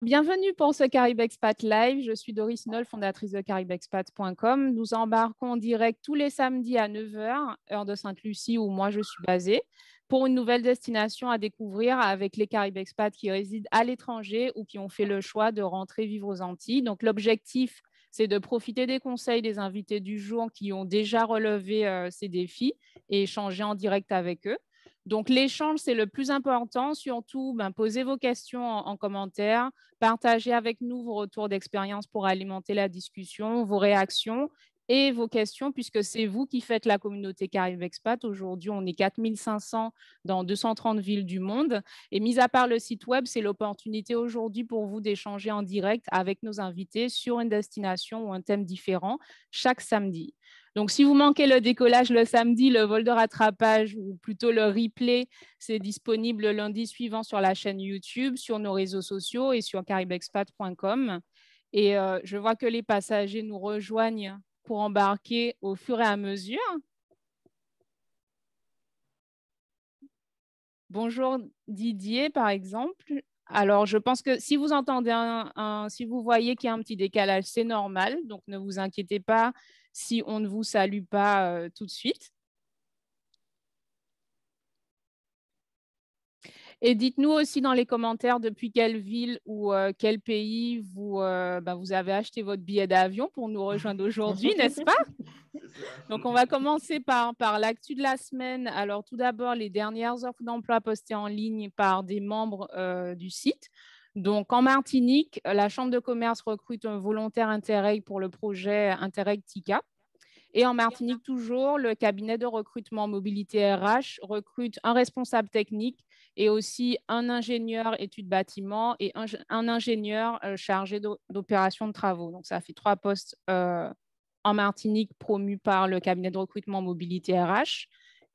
Bienvenue pour ce Caribe Expat Live. Je suis Doris Noll, fondatrice de caribeexpat.com. Nous embarquons en direct tous les samedis à 9 h, heure de Sainte-Lucie où moi je suis basée, pour une nouvelle destination à découvrir avec les Caribe Expats qui résident à l'étranger ou qui ont fait le choix de rentrer vivre aux Antilles. Donc l'objectif, c'est de profiter des conseils des invités du jour qui ont déjà relevé ces défis et échanger en direct avec eux. Donc, l'échange, c'est le plus important. Surtout, posez vos questions en commentaire. Partagez avec nous vos retours d'expérience pour alimenter la discussion, vos réactions et vos questions, puisque c'est vous qui faites la communauté Caribe Expat. Aujourd'hui, on est 4500 dans 230 villes du monde. Et mis à part le site web, c'est l'opportunité aujourd'hui pour vous d'échanger en direct avec nos invités sur une destination ou un thème différent chaque samedi. Donc, si vous manquez le décollage le samedi, le vol de rattrapage ou plutôt le replay, c'est disponible le lundi suivant sur la chaîne YouTube, sur nos réseaux sociaux et sur caribeexpat.com. Et je vois que les passagers nous rejoignent pour embarquer au fur et à mesure. Bonjour Didier, par exemple. Alors, je pense que si vous entendez si vous voyez qu'il y a un petit décalage, c'est normal. Donc, ne vous inquiétez pas si on ne vous salue pas tout de suite. Et dites-nous aussi dans les commentaires depuis quelle ville ou quel pays vous avez acheté votre billet d'avion pour nous rejoindre aujourd'hui, n'est-ce pas? Donc, on va commencer par l'actu de la semaine. Alors, tout d'abord, les dernières offres d'emploi postées en ligne par des membres du site. Donc, en Martinique, la Chambre de commerce recrute un volontaire Interreg pour le projet Interreg TICA. Et en Martinique, toujours, le cabinet de recrutement Mobilité RH recrute un responsable technique et aussi un ingénieur études bâtiment et un ingénieur chargé d'opération de travaux. Donc, ça fait 3 postes en Martinique promus par le cabinet de recrutement Mobilité RH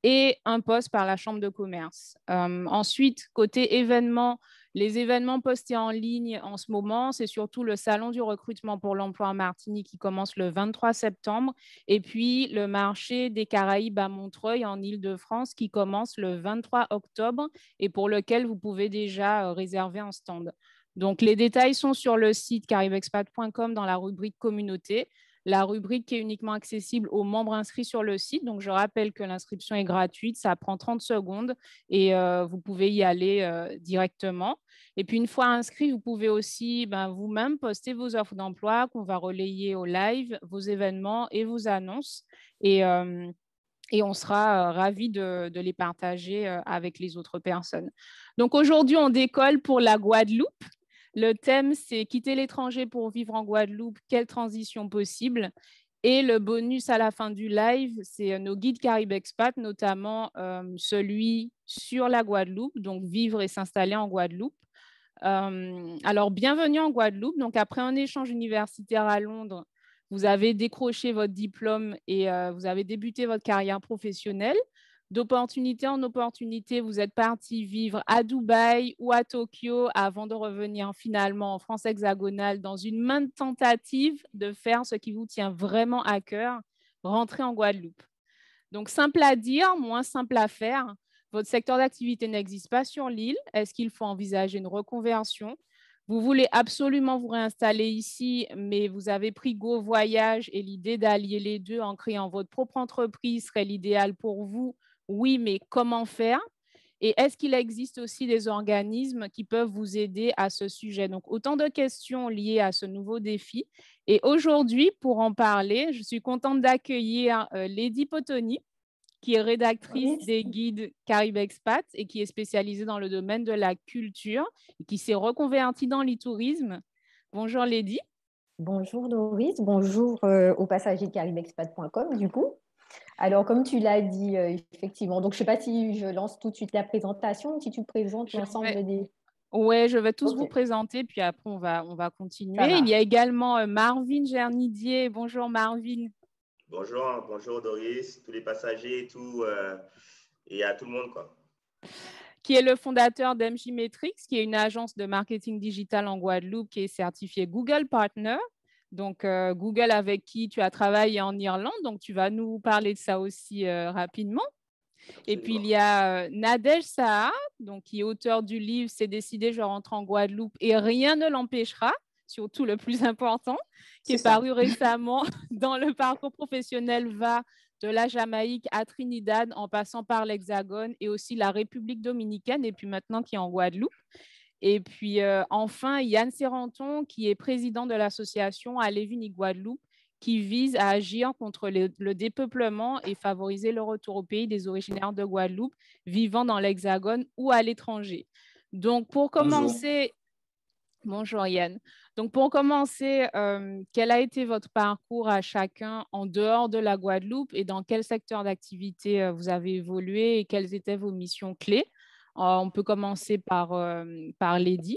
et un poste par la Chambre de commerce. Ensuite, côté événements, les événements postés en ligne en ce moment, c'est surtout le Salon du recrutement pour l'emploi en Martinique qui commence le 23 septembre et puis le marché des Caraïbes à Montreuil en Île-de-France qui commence le 23 octobre et pour lequel vous pouvez déjà réserver un stand. Donc, les détails sont sur le site caribeexpat.com dans la rubrique communauté. La rubrique qui est uniquement accessible aux membres inscrits sur le site. Donc, je rappelle que l'inscription est gratuite, ça prend 30 secondes et vous pouvez y aller directement. Et puis, une fois inscrit, vous pouvez aussi vous-même poster vos offres d'emploi qu'on va relayer au live, vos événements et vos annonces. Et on sera ravis de les partager avec les autres personnes. Donc, aujourd'hui, on décolle pour la Guadeloupe. Le thème, c'est quitter l'étranger pour vivre en Guadeloupe, quelle transition possible? Et le bonus à la fin du live, c'est nos guides Caribe Expat, notamment celui sur la Guadeloupe, donc vivre et s'installer en Guadeloupe. Alors, bienvenue en Guadeloupe. Donc, après un échange universitaire à Londres, vous avez décroché votre diplôme et vous avez débuté votre carrière professionnelle. D'opportunité en opportunité, vous êtes parti vivre à Dubaï ou à Tokyo avant de revenir finalement en France hexagonale dans une main tentative de faire ce qui vous tient vraiment à cœur, rentrer en Guadeloupe. Donc, simple à dire, moins simple à faire. Votre secteur d'activité n'existe pas sur l'île. Est-ce qu'il faut envisager une reconversion? Vous voulez absolument vous réinstaller ici, mais vous avez pris Go Voyage et l'idée d'allier les deux en créant votre propre entreprise serait l'idéal pour vous. Oui, mais comment faire? Et est-ce qu'il existe aussi des organismes qui peuvent vous aider à ce sujet? Donc, autant de questions liées à ce nouveau défi. Et aujourd'hui, pour en parler, je suis contente d'accueillir Lady Potoni, qui est rédactrice Oui. des guides Caribe Expat et qui est spécialisée dans le domaine de la culture et qui s'est reconvertie dans l'e-tourisme. Bonjour Lady. Bonjour Doris, bonjour aux passagers de caribeexpat.com du coup. Alors comme tu l'as dit effectivement, donc je ne sais pas si je lance tout de suite la présentation ou si tu présentes Je vais, l'ensemble des... ouais, je vais tous Ok, vous présenter, puis après on va ça continuer. Il y a marche. également Marvin Gernidier. Bonjour Marvin. Bonjour Doris, tous les passagers et à tout le monde, quoi. Qui est le fondateur d'MJ Metrics, qui est une agence de marketing digital en Guadeloupe qui est certifiée Google Partner. Donc, Google avec qui tu as travaillé en Irlande. Donc, tu vas nous parler de ça aussi rapidement. Et puis, il y a Nadège Saha, donc, qui est auteur du livre « C'est décidé, je rentre en Guadeloupe et rien ne l'empêchera », surtout le plus important, qui est paru récemment dans le parcours professionnel va de la Jamaïque à Trinidad en passant par l'Hexagone et aussi la République dominicaine et puis maintenant qui est en Guadeloupe. Et puis enfin, Yann Serrenton, qui est président de l'association Allez-Vini Guadeloupe, qui vise à agir contre le dépeuplement et favoriser le retour au pays des originaires de Guadeloupe vivant dans l'Hexagone ou à l'étranger. Donc, pour commencer... Bonjour Yann. Donc, pour commencer, quel a été votre parcours à chacun en dehors de la Guadeloupe et dans quel secteur d'activité vous avez évolué et quelles étaient vos missions clés? On peut commencer par Lady.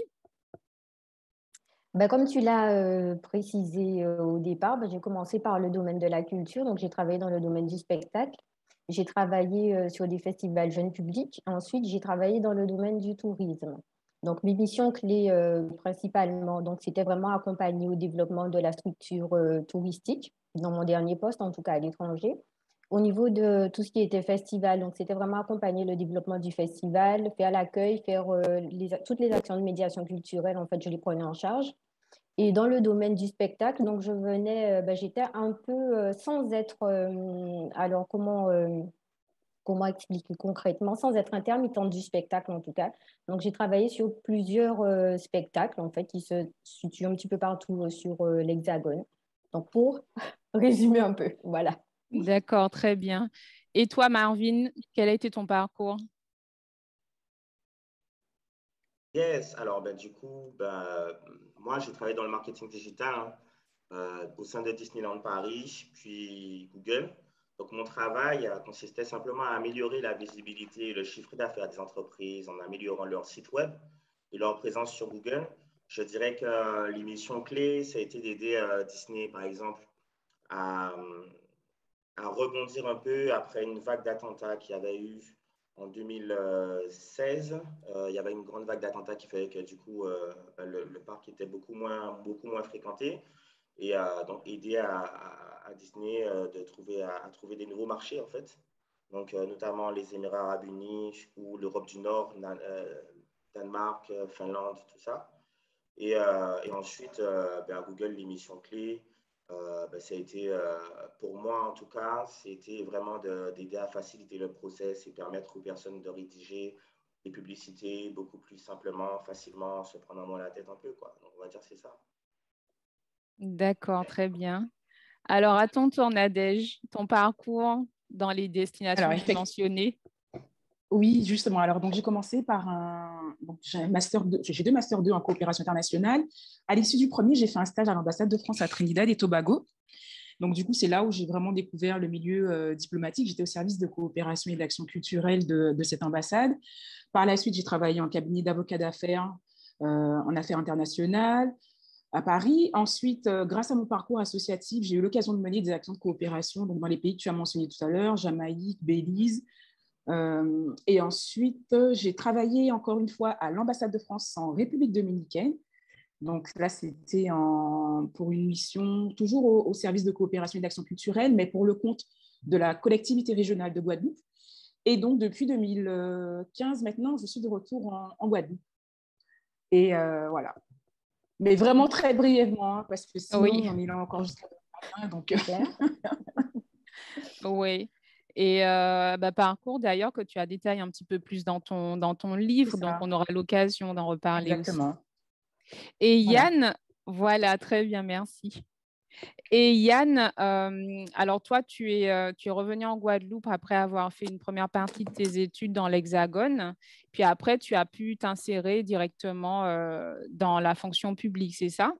Comme tu l'as précisé au départ, j'ai commencé par le domaine de la culture. Donc, j'ai travaillé dans le domaine du spectacle. J'ai travaillé sur des festivals jeunes publics. Ensuite, j'ai travaillé dans le domaine du tourisme. Donc, mes missions clés principalement, donc, c'était vraiment accompagner au développement de la structure touristique, dans mon dernier poste, en tout cas à l'étranger. Au niveau de tout ce qui était festival, donc c'était vraiment accompagner le développement du festival, faire l'accueil, faire toutes les actions de médiation culturelle, en fait, je les prenais en charge. Et dans le domaine du spectacle, donc je venais, j'étais un peu sans être, alors comment expliquer concrètement, sans être intermittente du spectacle en tout cas. Donc j'ai travaillé sur plusieurs spectacles en fait qui se situent un petit peu partout sur l'Hexagone. Donc pour résumer un peu, voilà. D'accord, très bien. Et toi, Marvin, quel a été ton parcours? Yes, alors du coup, moi j'ai travaillé dans le marketing digital au sein de Disneyland Paris, puis Google. Donc mon travail consistait simplement à améliorer la visibilité et le chiffre d'affaires des entreprises en améliorant leur site web et leur présence sur Google. Je dirais que les missions clés, ça a été d'aider Disney, par exemple, à, à rebondir un peu après une vague d'attentats qu'il y avait eu en 2016. Il y avait une grande vague d'attentats qui fait que du coup, le parc était beaucoup moins fréquenté et donc aider à Disney à trouver des nouveaux marchés en fait. Donc notamment les Émirats Arabes Unis ou l'Europe du Nord, Danemark, Finlande, tout ça. Et ensuite, Google, les missions clés, ça a été, pour moi en tout cas, c'était vraiment d'aider à faciliter le process et permettre aux personnes de rédiger des publicités beaucoup plus simplement, facilement, se prendre moins la tête un peu, quoi. Donc, on va dire que c'est ça. D'accord, très bien. Alors, à ton tour, Nadège, ton parcours dans les destinations que tu mentionnais. Oui, justement. Alors, donc, j'ai commencé par j'ai deux Master 2 en coopération internationale. À l'issue du premier, j'ai fait un stage à l'ambassade de France à Trinidad et Tobago. Donc, du coup, c'est là où j'ai vraiment découvert le milieu diplomatique. J'étais au service de coopération et d'action culturelle de cette ambassade. Par la suite, j'ai travaillé en cabinet d'avocat d'affaires en affaires internationales à Paris. Ensuite, grâce à mon parcours associatif, j'ai eu l'occasion de mener des actions de coopération donc dans les pays que tu as mentionnés tout à l'heure, Jamaïque, Belize. Et ensuite, j'ai travaillé encore une fois à l'ambassade de France en République dominicaine. Donc là, c'était pour une mission toujours au service de coopération et d'action culturelle, mais pour le compte de la collectivité régionale de Guadeloupe. Et donc, depuis 2015, maintenant, je suis de retour en Guadeloupe. Et voilà. Mais vraiment très brièvement, parce que sinon, oui. on est là encore jusqu'à demain. Donc... oui. Et parcours d'ailleurs que tu as détaillé un petit peu plus dans ton livre, donc on aura l'occasion d'en reparler. Exactement. Aussi. Et Yann, voilà, très bien, merci. Et Yann, alors toi, tu es revenu en Guadeloupe après avoir fait une première partie de tes études dans l'Hexagone, puis après, tu as pu t'insérer directement dans la fonction publique, c'est ça?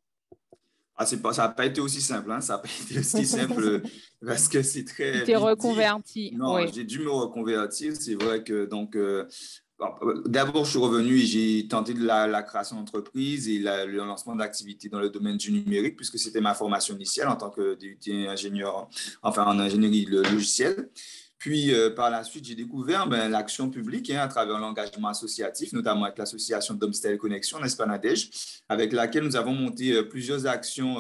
Ça n'a pas été aussi simple, hein? Ça n'a pas été aussi simple parce que c'est très Tu t'es vite reconverti. dit. Non, oui. J'ai dû me reconvertir. C'est vrai que d'abord, je suis revenu et j'ai tenté de la création d'entreprise et le lancement d'activités dans le domaine du numérique puisque c'était ma formation initiale en tant que DUT ingénieur, enfin en ingénierie logicielle. Puis, par la suite, j'ai découvert l'action publique à travers l'engagement associatif, notamment avec l'association Domstel Connexion, n'est-ce pas, Nadège, avec laquelle nous avons monté plusieurs actions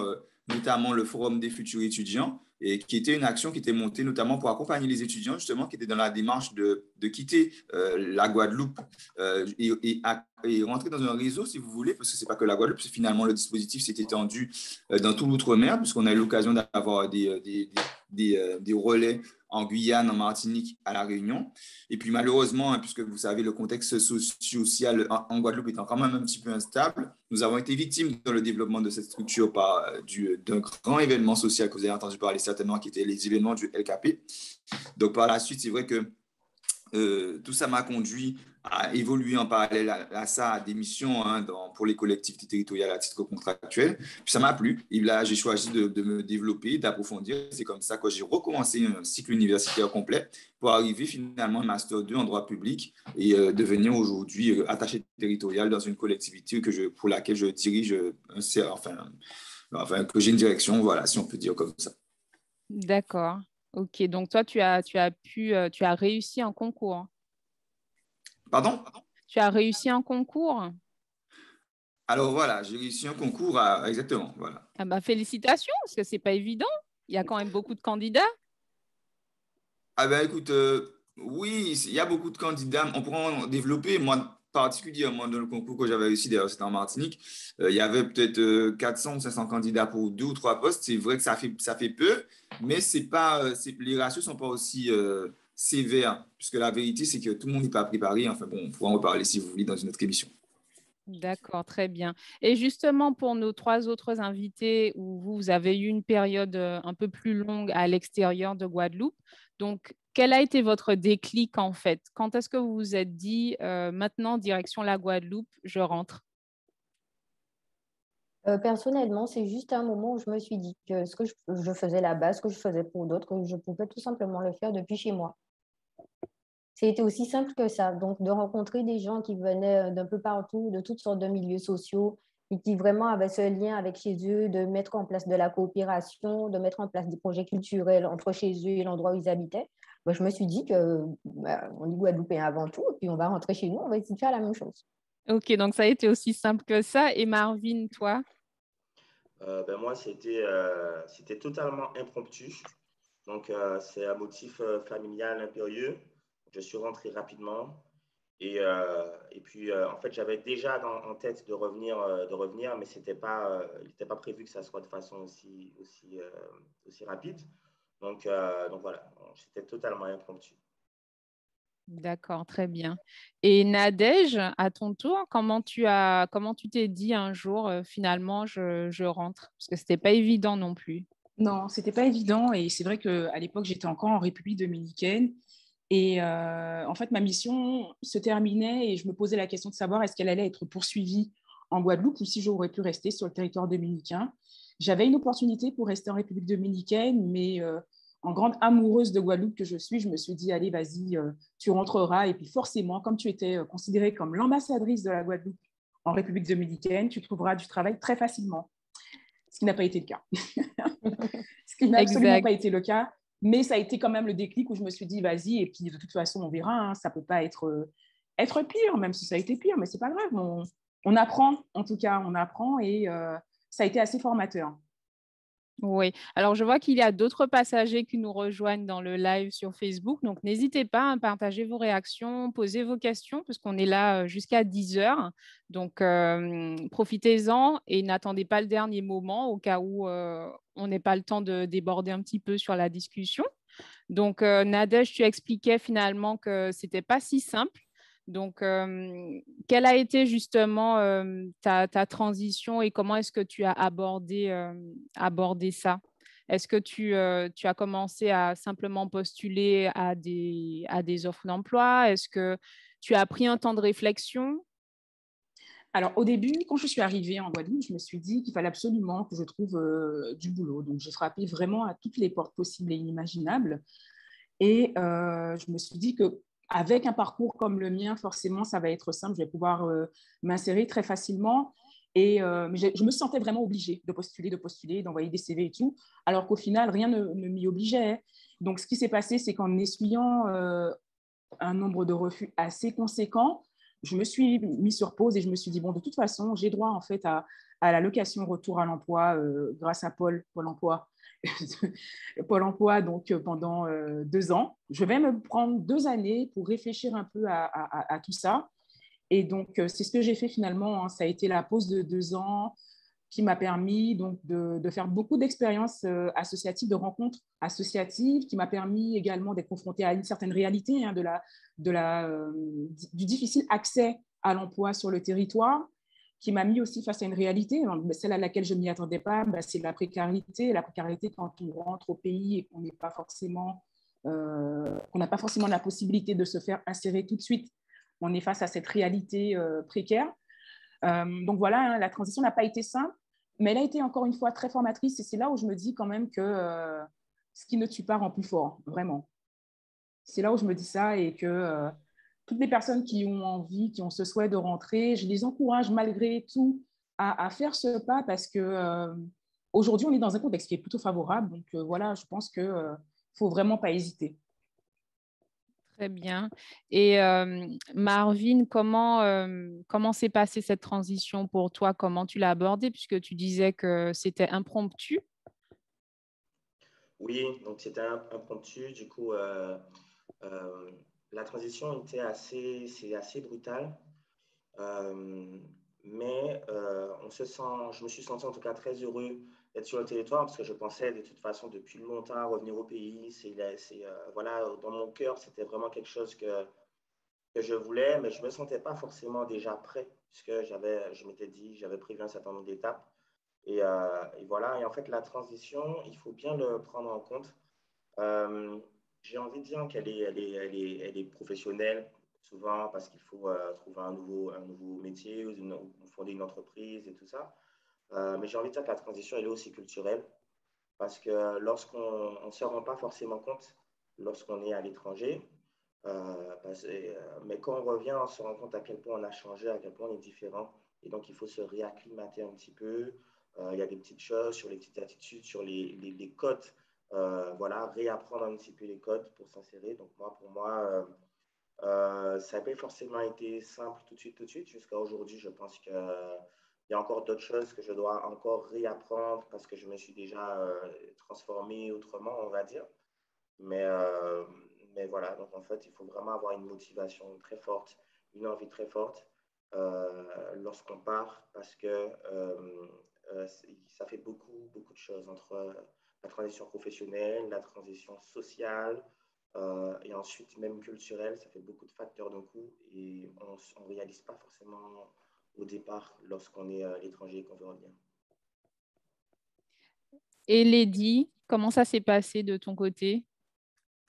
notamment le Forum des futurs étudiants, et qui était une action qui était montée notamment pour accompagner les étudiants, justement, qui étaient dans la démarche de quitter la Guadeloupe et rentrer dans un réseau, si vous voulez, parce que ce n'est pas que la Guadeloupe, c'est finalement le dispositif s'est étendu dans tout l'outre-mer, puisqu'on a eu l'occasion d'avoir des relais en Guyane, en Martinique, à La Réunion. Et puis malheureusement, hein, puisque vous savez, le contexte social en Guadeloupe étant quand même un petit peu instable, nous avons été victimes dans le développement de cette structure d'un grand événement social que vous avez entendu parler certainement, qui était les événements du LKP. Donc par la suite, c'est vrai que tout ça m'a conduit à évoluer en parallèle à ça, à des missions pour les collectivités territoriales à titre contractuel. Puis ça m'a plu. Et là, j'ai choisi de me développer, d'approfondir. C'est comme ça que j'ai recommencé un cycle universitaire complet pour arriver finalement à un Master 2 en droit public et devenir aujourd'hui attaché territorial dans une collectivité pour laquelle je dirige, que j'ai une direction, voilà, si on peut dire comme ça. D'accord. Ok, donc toi, tu as réussi un concours. Pardon? Tu as réussi un concours? Alors voilà, j'ai réussi un concours exactement, voilà. Ah bah, félicitations, parce que c'est pas évident. Il y a quand même beaucoup de candidats. Ah ben écoute, oui, il y a beaucoup de candidats. On pourra en développer. Moi, particulièrement dans le concours que j'avais réussi, d'ailleurs, c'était en Martinique, il y avait peut-être 400 ou 500 candidats pour 2 ou 3 postes. C'est vrai que ça fait peu, mais les ratios ne sont pas aussi sévères, puisque la vérité, c'est que tout le monde n'est pas préparé. Enfin bon, on pourra en reparler si vous voulez dans une autre émission. D'accord, très bien. Et justement, pour nos 3 autres invités, où vous avez eu une période un peu plus longue à l'extérieur de Guadeloupe, donc quel a été votre déclic en fait? Quand est-ce que vous vous êtes dit, maintenant, direction la Guadeloupe, je rentre? Personnellement, c'est juste un moment où je me suis dit que ce que je faisais là-bas, ce que je faisais pour d'autres, je pouvais tout simplement le faire depuis chez moi. C'était aussi simple que ça. Donc, de rencontrer des gens qui venaient d'un peu partout, de toutes sortes de milieux sociaux, et qui vraiment avaient ce lien avec chez eux, de mettre en place de la coopération, de mettre en place des projets culturels entre chez eux et l'endroit où ils habitaient. Moi, je me suis dit que on est Guadeloupéens avant tout, et puis on va rentrer chez nous, on va essayer de faire la même chose. Ok, donc ça a été aussi simple que ça. Et Marvin, toi? Moi, c'était totalement impromptu. Donc, c'est un motif familial impérieux. Je suis rentré rapidement. Et puis, en fait, j'avais déjà en tête de revenir, mais il n'était pas prévu que ça soit de façon aussi rapide. Donc voilà, c'était totalement impromptu. D'accord, très bien. Et Nadège, à ton tour, comment tu t'es dit un jour, finalement, je rentre? Parce que c'était pas évident non plus. Non, c'était pas évident et c'est vrai qu'à l'époque, j'étais encore en République dominicaine et en fait, ma mission se terminait et je me posais la question de savoir est-ce qu'elle allait être poursuivie en Guadeloupe ou si j'aurais pu rester sur le territoire dominicain. J'avais une opportunité pour rester en République dominicaine, mais en grande amoureuse de Guadeloupe que je suis, je me suis dit, allez, vas-y, tu rentreras. Et puis forcément, comme tu étais considérée comme l'ambassadrice de la Guadeloupe en République dominicaine, tu trouveras du travail très facilement, ce qui n'a pas été le cas. Ce qui n'a absolument pas été le cas, mais ça a été quand même le déclic où je me suis dit, vas-y, et puis de toute façon, on verra, hein, ça ne peut pas être pire, même si ça a été pire, mais ce n'est pas grave. On apprend, en tout cas, on apprend et ça a été assez formateur. Oui, alors je vois qu'il y a d'autres passagers qui nous rejoignent dans le live sur Facebook, donc n'hésitez pas à partager vos réactions, poser vos questions, puisqu'on est là jusqu'à 10 heures. Donc profitez-en et n'attendez pas le dernier moment au cas où on n'ait pas le temps de déborder un petit peu sur la discussion. Donc Nadège, tu expliquais finalement que ce n'était pas si simple. Donc, quelle a été justement ta transition et comment est-ce que tu as abordé ça? Est-ce que tu as commencé à simplement postuler à des offres d'emploi? Est-ce que tu as pris un temps de réflexion? Alors, au début, quand je suis arrivée en Guadeloupe, je me suis dit qu'il fallait absolument que je trouve du boulot. Donc, j'ai frappé vraiment à toutes les portes possibles et inimaginables. Et je me suis dit qu'avec un parcours comme le mien, forcément, ça va être simple. Je vais pouvoir m'insérer très facilement. Mais je me sentais vraiment obligée de postuler, d'envoyer des CV et tout, alors qu'au final, rien ne m'y obligeait. Donc, ce qui s'est passé, c'est qu'en essuyant un nombre de refus assez conséquent, je me suis mis sur pause et je me suis dit, bon, de toute façon, j'ai droit en fait à l'allocation retour à l'emploi grâce à Pôle emploi. Pôle emploi, donc pendant 2 ans. Je vais me prendre 2 années pour réfléchir un peu à tout ça. Et donc, c'est ce que j'ai fait finalement, hein. Ça a été la pause de 2 ans qui m'a permis donc de faire beaucoup d'expériences associatives, de rencontres associatives, qui m'a permis également d'être confrontée à une certaine réalité, hein, du difficile accès à l'emploi sur le territoire, qui m'a mis aussi face à une réalité, celle à laquelle je ne m'y attendais pas, c'est la précarité quand on rentre au pays et qu'on n'est pas forcément, qu'on n'a pas forcément la possibilité de se faire insérer tout de suite. On est face à cette réalité précaire. Donc voilà, hein, la transition n'a pas été simple, mais elle a été encore une fois très formatrice et c'est là où je me dis quand même que ce qui ne tue pas rend plus fort, vraiment. C'est là où je me dis ça et que toutes les personnes qui ont envie, qui ont ce souhait de rentrer, je les encourage malgré tout à faire ce pas parce que aujourd'hui, on est dans un contexte qui est plutôt favorable. Donc voilà, je pense qu'il ne faut vraiment pas hésiter. Très bien. Et Marvin, comment s'est passée cette transition pour toi? Comment tu l'as abordée puisque tu disais que c'était impromptu? Oui, donc c'était impromptu. Du coup, la transition c'est assez brutal. Mais je me suis senti en tout cas très heureux d'être sur le territoire parce que je pensais de toute façon depuis longtemps revenir au pays. Voilà, dans mon cœur, c'était vraiment quelque chose que je voulais, mais je ne me sentais pas forcément déjà prêt puisque je m'étais dit, j'avais prévu un certain nombre d'étapes. Et voilà, et en fait, la transition, il faut bien le prendre en compte. Euh, j'ai envie de dire elle est professionnelle, souvent parce qu'il faut trouver un nouveau métier ou fonder une entreprise et tout ça. Mais j'ai envie de dire que la transition, elle est aussi culturelle, parce que lorsqu'on ne se rend pas forcément compte, lorsqu'on est à l'étranger, mais quand on revient, on se rend compte à quel point on a changé, à quel point on est différent. Et donc, il faut se réacclimater un petit peu. Il y a des petites choses sur les petites attitudes, sur les codes. Voilà, réapprendre un petit peu les codes pour s'insérer. Donc, pour moi, ça n'a pas forcément été simple tout de suite. Jusqu'à aujourd'hui, je pense qu'il y a encore d'autres choses que je dois encore réapprendre parce que je me suis déjà transformé autrement, on va dire. Mais, euh, mais voilà, donc en fait, il faut vraiment avoir une motivation très forte, une envie très forte lorsqu'on part parce que ça fait beaucoup de choses entre la transition professionnelle, la transition sociale et ensuite même culturelle. Ça fait beaucoup de facteurs d'un coup et on ne réalise pas forcément au départ lorsqu'on est à l'étranger et qu'on veut revenir. Et Lady, comment ça s'est passé de ton côté?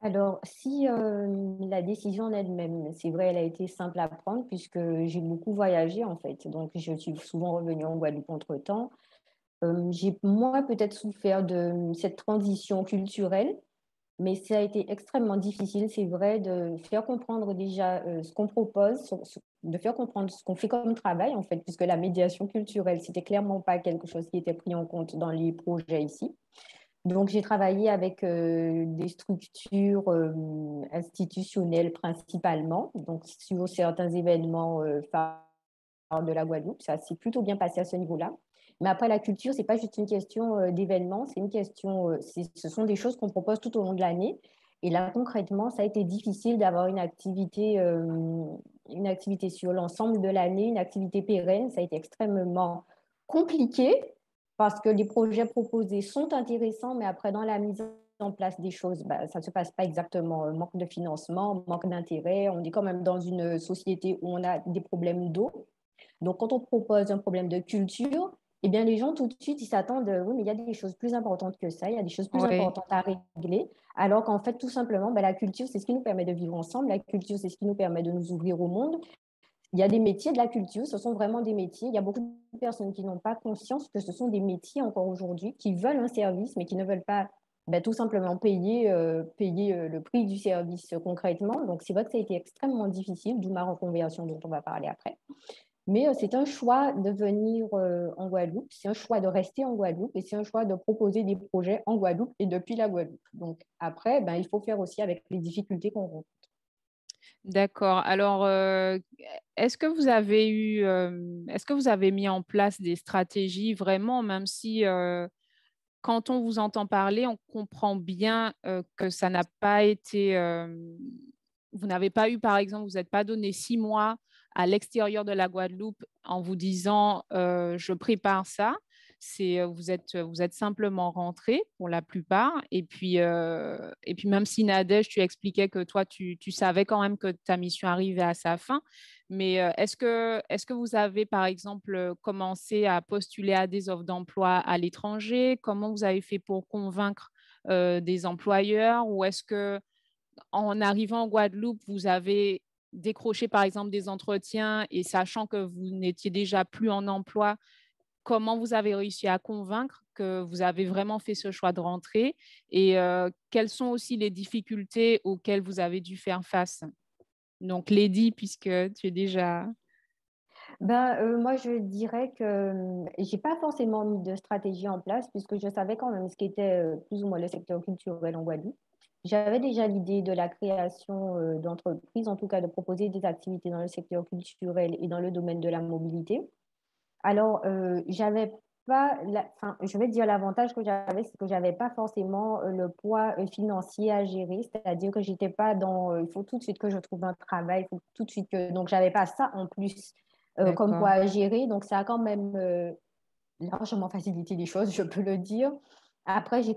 Alors, si la décision en elle-même, c'est vrai, elle a été simple à prendre puisque j'ai beaucoup voyagé en fait. Donc, je suis souvent revenue en Guadeloupe entre-temps. J'ai moins peut-être souffert de cette transition culturelle, mais ça a été extrêmement difficile, c'est vrai, de faire comprendre déjà ce qu'on propose, de faire comprendre ce qu'on fait comme travail en fait, puisque la médiation culturelle, c'était clairement pas quelque chose qui était pris en compte dans les projets ici. Donc, j'ai travaillé avec des structures institutionnelles principalement, donc sur certains événements phares de la Guadeloupe. Ça s'est plutôt bien passé à ce niveau-là. Mais après, la culture, ce n'est pas juste une question d'événements, c'est une question, ce sont des choses qu'on propose tout au long de l'année. Et là, concrètement, ça a été difficile d'avoir une activité sur l'ensemble de l'année, une activité pérenne. Ça a été extrêmement compliqué parce que les projets proposés sont intéressants, mais après, dans la mise en place des choses, ça ne se passe pas exactement. Manque de financement, manque d'intérêt. On est quand même dans une société où on a des problèmes d'eau. Donc, quand on propose un problème de culture, eh bien, les gens, tout de suite, ils s'attendent, oui, mais il y a des choses plus importantes que ça, il y a des choses plus Oui. importantes à régler. Alors qu'en fait, tout simplement, la culture, c'est ce qui nous permet de vivre ensemble. La culture, c'est ce qui nous permet de nous ouvrir au monde. Il y a des métiers de la culture, ce sont vraiment des métiers. Il y a beaucoup de personnes qui n'ont pas conscience que ce sont des métiers encore aujourd'hui, qui veulent un service, mais qui ne veulent pas tout simplement payer le prix du service concrètement. Donc, c'est vrai que ça a été extrêmement difficile, d'où ma reconversion dont on va parler après. Mais c'est un choix de venir en Guadeloupe, c'est un choix de rester en Guadeloupe et c'est un choix de proposer des projets en Guadeloupe et depuis la Guadeloupe. Donc après, il faut faire aussi avec les difficultés qu'on rencontre. D'accord. Alors, est-ce que vous avez est-ce que vous avez mis en place des stratégies vraiment, même si quand on vous entend parler, on comprend bien que ça n'a pas été, vous n'avez pas eu, par exemple, vous n'êtes pas donné 6 mois à l'extérieur de la Guadeloupe en vous disant je prépare ça. C'est vous êtes simplement rentré pour la plupart. Et puis même si Nadège, tu expliquais que toi, tu savais quand même que ta mission arrivait à sa fin. Mais est-ce que vous avez, par exemple, commencé à postuler à des offres d'emploi à l'étranger? Comment vous avez fait pour convaincre des employeurs? Ou est-ce que en arrivant en Guadeloupe, vous avez décroché, par exemple, des entretiens et sachant que vous n'étiez déjà plus en emploi, comment vous avez réussi à convaincre que vous avez vraiment fait ce choix de rentrer? Et quelles sont aussi les difficultés auxquelles vous avez dû faire face? Donc, Lady, puisque tu es déjà… Moi, je dirais que j'ai pas forcément mis de stratégie en place puisque je savais quand même ce qu'était plus ou moins le secteur culturel en Guadeloupe. J'avais déjà l'idée de la création d'entreprises, en tout cas de proposer des activités dans le secteur culturel et dans le domaine de la mobilité. Alors, j'avais pas, enfin, je vais dire l'avantage que j'avais, c'est que j'avais pas forcément le poids financier à gérer, c'est-à-dire que j'étais pas dans, il faut tout de suite que je trouve un travail, il faut tout de suite que, donc j'avais pas ça en plus comme poids D'accord. à gérer, donc ça a quand même largement facilité les choses, je peux le dire. Après, j'ai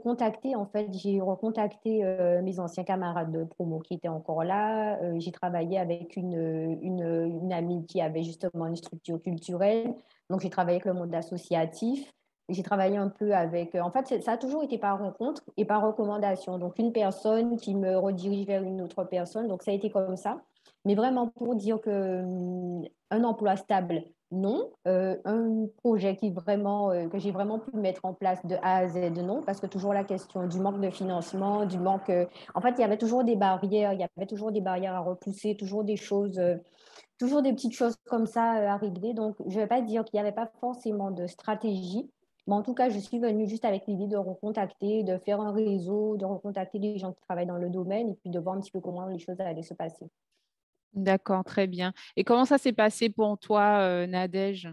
recontacté mes anciens camarades de promo qui étaient encore là. J'ai travaillé avec une amie qui avait justement une structure culturelle. Donc, j'ai travaillé avec le monde associatif. J'ai travaillé un peu avec… En fait, ça a toujours été par rencontre et par recommandation. Donc, une personne qui me redirige vers une autre personne. Donc, ça a été comme ça. Mais vraiment pour dire que un emploi stable, non. Un projet que j'ai vraiment pu mettre en place de A à Z, non, parce que toujours la question du manque de financement, du manque… en fait, il y avait toujours des barrières, il y avait toujours des barrières à repousser, toujours des choses, toujours des petites choses comme ça à régler. Donc, je ne vais pas dire qu'il n'y avait pas forcément de stratégie, mais en tout cas, je suis venue juste avec l'idée de recontacter, de faire un réseau, de recontacter les gens qui travaillent dans le domaine et puis de voir un petit peu comment les choses allaient se passer. D'accord, très bien. Et comment ça s'est passé pour toi, Nadège?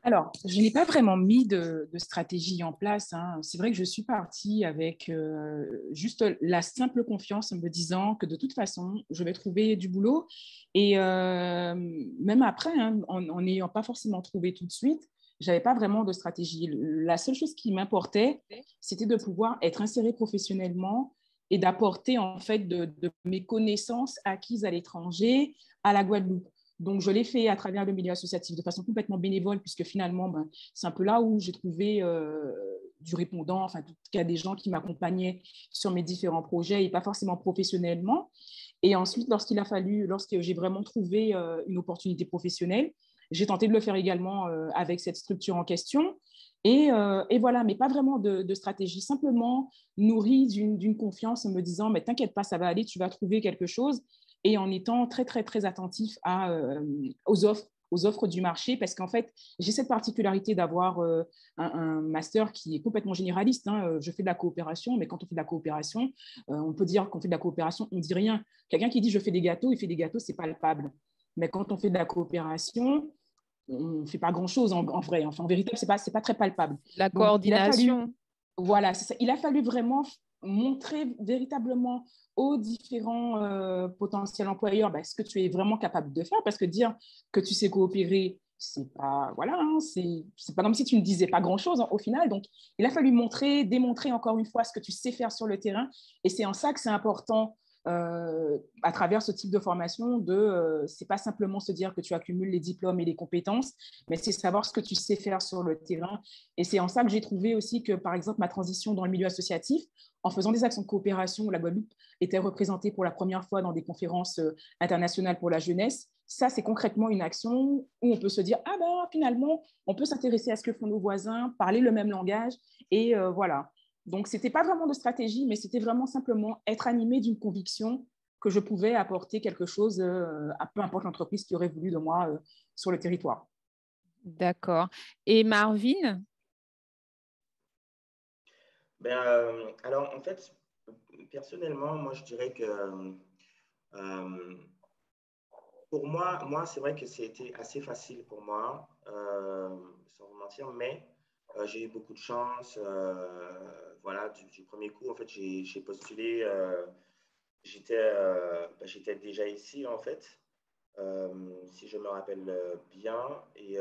Alors, je n'ai pas vraiment mis de stratégie en place, hein. C'est vrai que je suis partie avec juste la simple confiance en me disant que de toute façon, je vais trouver du boulot. Et même après, hein, en n'ayant pas forcément trouvé tout de suite, je n'avais pas vraiment de stratégie. La seule chose qui m'importait, c'était de pouvoir être insérée professionnellement et d'apporter en fait de mes connaissances acquises à l'étranger à la Guadeloupe. Donc, je l'ai fait à travers le milieu associatif de façon complètement bénévole, puisque finalement, c'est un peu là où j'ai trouvé du répondant, enfin, en tout cas, des gens qui m'accompagnaient sur mes différents projets et pas forcément professionnellement. Et ensuite, lorsque j'ai vraiment trouvé une opportunité professionnelle, j'ai tenté de le faire également avec cette structure en question. Et voilà, mais pas vraiment de stratégie, simplement nourrie d'une confiance en me disant, mais t'inquiète pas, ça va aller, tu vas trouver quelque chose et en étant très, très, très attentif aux offres du marché, parce qu'en fait, j'ai cette particularité d'avoir un master qui est complètement généraliste, hein. Je fais de la coopération, mais quand on fait de la coopération, on peut dire qu'on fait de la coopération, on ne dit rien. Quelqu'un qui dit je fais des gâteaux, il fait des gâteaux, c'est palpable. Mais quand on fait de la coopération, on ne fait pas grand-chose en vrai. Enfin, en vérité, ce n'est pas très palpable. La Donc, il a fallu, coordination. voilà, c'est ça. Il a fallu vraiment montrer véritablement aux différents potentiels employeurs ce que tu es vraiment capable de faire, parce que dire que tu sais coopérer, c'est pas, voilà, hein, c'est pas comme si tu ne disais pas grand-chose au final. Donc, il a fallu démontrer encore une fois ce que tu sais faire sur le terrain. Et c'est en ça que c'est important à travers ce type de formation, c'est pas simplement se dire que tu accumules les diplômes et les compétences, mais c'est savoir ce que tu sais faire sur le terrain. Et c'est en ça que j'ai trouvé aussi que, par exemple, ma transition dans le milieu associatif, en faisant des actions de coopération où la Guadeloupe était représentée pour la première fois dans des conférences internationales pour la jeunesse, ça, c'est concrètement une action où on peut se dire, ah ben finalement, on peut s'intéresser à ce que font nos voisins, parler le même langage, et voilà. Donc, ce n'était pas vraiment de stratégie, mais c'était vraiment simplement être animé d'une conviction que je pouvais apporter quelque chose à peu importe l'entreprise qui aurait voulu de moi sur le territoire. D'accord. Et Marvin? Alors, en fait, personnellement, moi, je dirais que Euh, pour moi c'est vrai que c'était assez facile pour moi, sans vous mentir, mais j'ai eu beaucoup de chance. Voilà, du premier coup, en fait, j'ai postulé. J'étais déjà ici, en fait, si je me rappelle bien. Et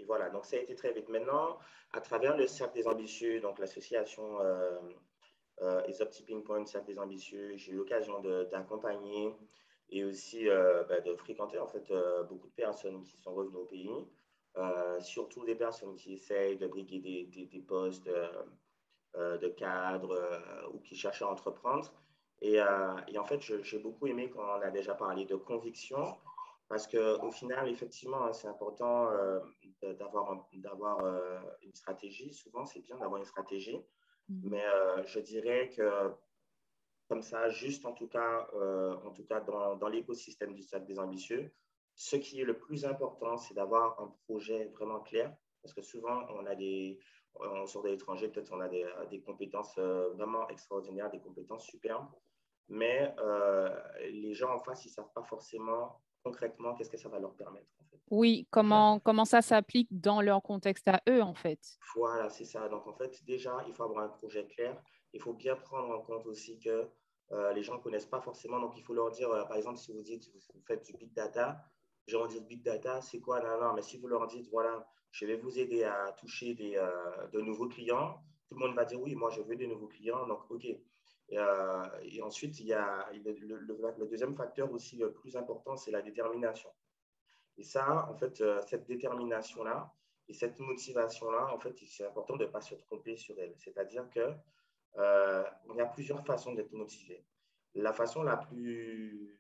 voilà, donc ça a été très vite. Maintenant, à travers le Cercle des Ambitieux, donc l'association ESOP Tipping Point, Cercle des Ambitieux, j'ai eu l'occasion d'accompagner et aussi de fréquenter en fait beaucoup de personnes qui sont revenues au pays, surtout des personnes qui essayent de briguer des postes de cadre ou qui cherchent à entreprendre. Et en fait, j'ai beaucoup aimé quand on a déjà parlé de conviction, parce qu'au final, effectivement, hein, c'est important d'avoir une stratégie. Souvent, c'est bien d'avoir une stratégie, mais je dirais que comme ça, juste en tout cas dans l'écosystème du Cercle des Ambitieux, ce qui est le plus important, c'est d'avoir un projet vraiment clair, parce que souvent, on sort de l'étranger, peut-être on a des compétences vraiment extraordinaires, des compétences superbes, mais les gens en face, ils ne savent pas forcément concrètement qu'est-ce que ça va leur permettre, en fait. Oui, comment ça s'applique dans leur contexte à eux, en fait. Voilà, c'est ça. Donc, en fait, déjà, il faut avoir un projet clair. Il faut bien prendre en compte aussi que les gens ne connaissent pas forcément. Donc, il faut leur dire, par exemple, si vous dites, vous faites du big data, les gens disent big data, c'est quoi? Non, non, mais si vous leur dites, voilà, je vais vous aider à toucher de nouveaux clients, tout le monde va dire, oui, moi, je veux des nouveaux clients. Donc, OK. Et ensuite, il y a le deuxième facteur aussi le plus important, c'est la détermination. Et ça, en fait, cette détermination-là et cette motivation-là, en fait, c'est important de ne pas se tromper sur elle. C'est-à-dire que il y a plusieurs façons d'être motivé. La façon la plus…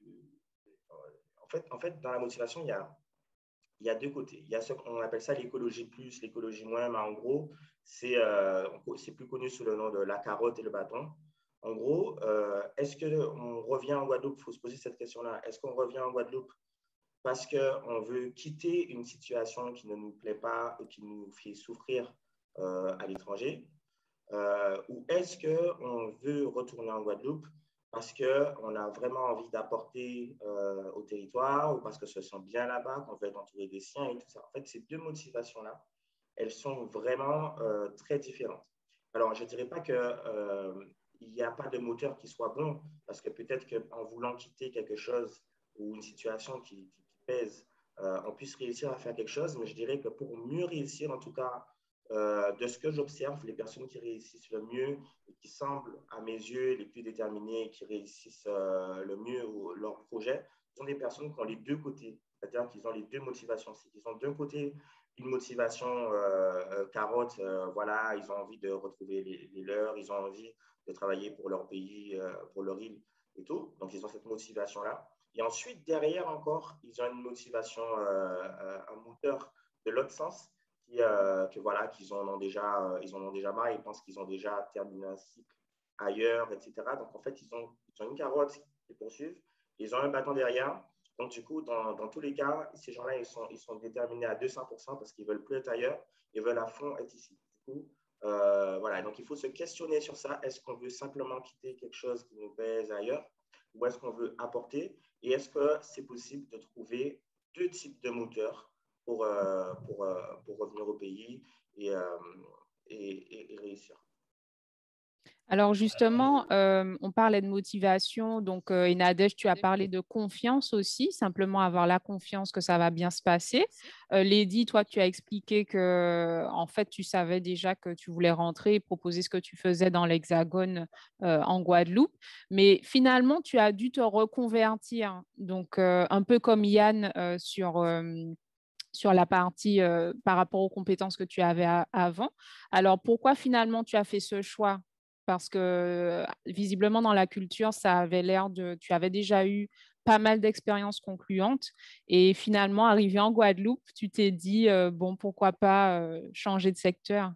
En fait, dans la motivation, il y a deux côtés. Il y a ce qu'on appelle ça l'écologie plus, l'écologie moins, mais en gros, c'est plus connu sous le nom de la carotte et le bâton. En gros, est-ce qu'on revient en Guadeloupe? Il faut se poser cette question-là. Est-ce qu'on revient en Guadeloupe parce qu'on veut quitter une situation qui ne nous plaît pas et qui nous fait souffrir à l'étranger? Ou est-ce qu'on veut retourner en Guadeloupe parce qu'on a vraiment envie d'apporter au territoire ou parce que se sent bien là-bas, qu'on veut être entouré des siens et tout ça? En fait, ces deux motivations-là, elles sont vraiment très différentes. Alors, je ne dirais pas qu'il n'y a pas de moteur qui soit bon, parce que peut-être qu'en voulant quitter quelque chose ou une situation qui pèse, on puisse réussir à faire quelque chose, mais je dirais que pour mieux réussir, en tout cas, de ce que j'observe, les personnes qui réussissent le mieux et qui semblent, à mes yeux, les plus déterminées, qui réussissent le mieux leur projet, sont des personnes qui ont les deux côtés, c'est-à-dire qu'ils ont les deux motivations. Ils ont d'un côté une motivation carotte, voilà, ils ont envie de retrouver les leurs, ils ont envie de travailler pour leur pays, pour leur île et tout. Donc, ils ont cette motivation-là. Et ensuite, derrière encore, ils ont une motivation, un moteur de l'autre sens, voilà, qu'ils en ont déjà marre, ils pensent qu'ils ont déjà terminé un cycle ailleurs, etc. Donc, en fait, ils ont une carotte qui poursuivent, ils ont un bâton derrière. Donc, du coup, dans tous les cas, ces gens-là, ils sont déterminés à 200% parce qu'ils ne veulent plus être ailleurs, ils veulent à fond être ici. Du coup, voilà, donc il faut se questionner sur ça. Est-ce qu'on veut simplement quitter quelque chose qui nous pèse ailleurs ou est-ce qu'on veut apporter? Et est-ce que c'est possible de trouver deux types de moteurs pour revenir au pays et réussir? Alors justement, on parlait de motivation, donc et Nadège, tu as parlé de confiance aussi, simplement avoir la confiance que ça va bien se passer. Lady, toi, tu as expliqué que en fait, tu savais déjà que tu voulais rentrer et proposer ce que tu faisais dans l'Hexagone en Guadeloupe, mais finalement, tu as dû te reconvertir, donc un peu comme Yann sur la partie par rapport aux compétences que tu avais avant. Alors, pourquoi finalement tu as fait ce choix? Parce que visiblement, dans la culture, ça avait l'air de… Tu avais déjà eu pas mal d'expériences concluantes et finalement, arrivé en Guadeloupe, tu t'es dit, bon, pourquoi pas changer de secteur?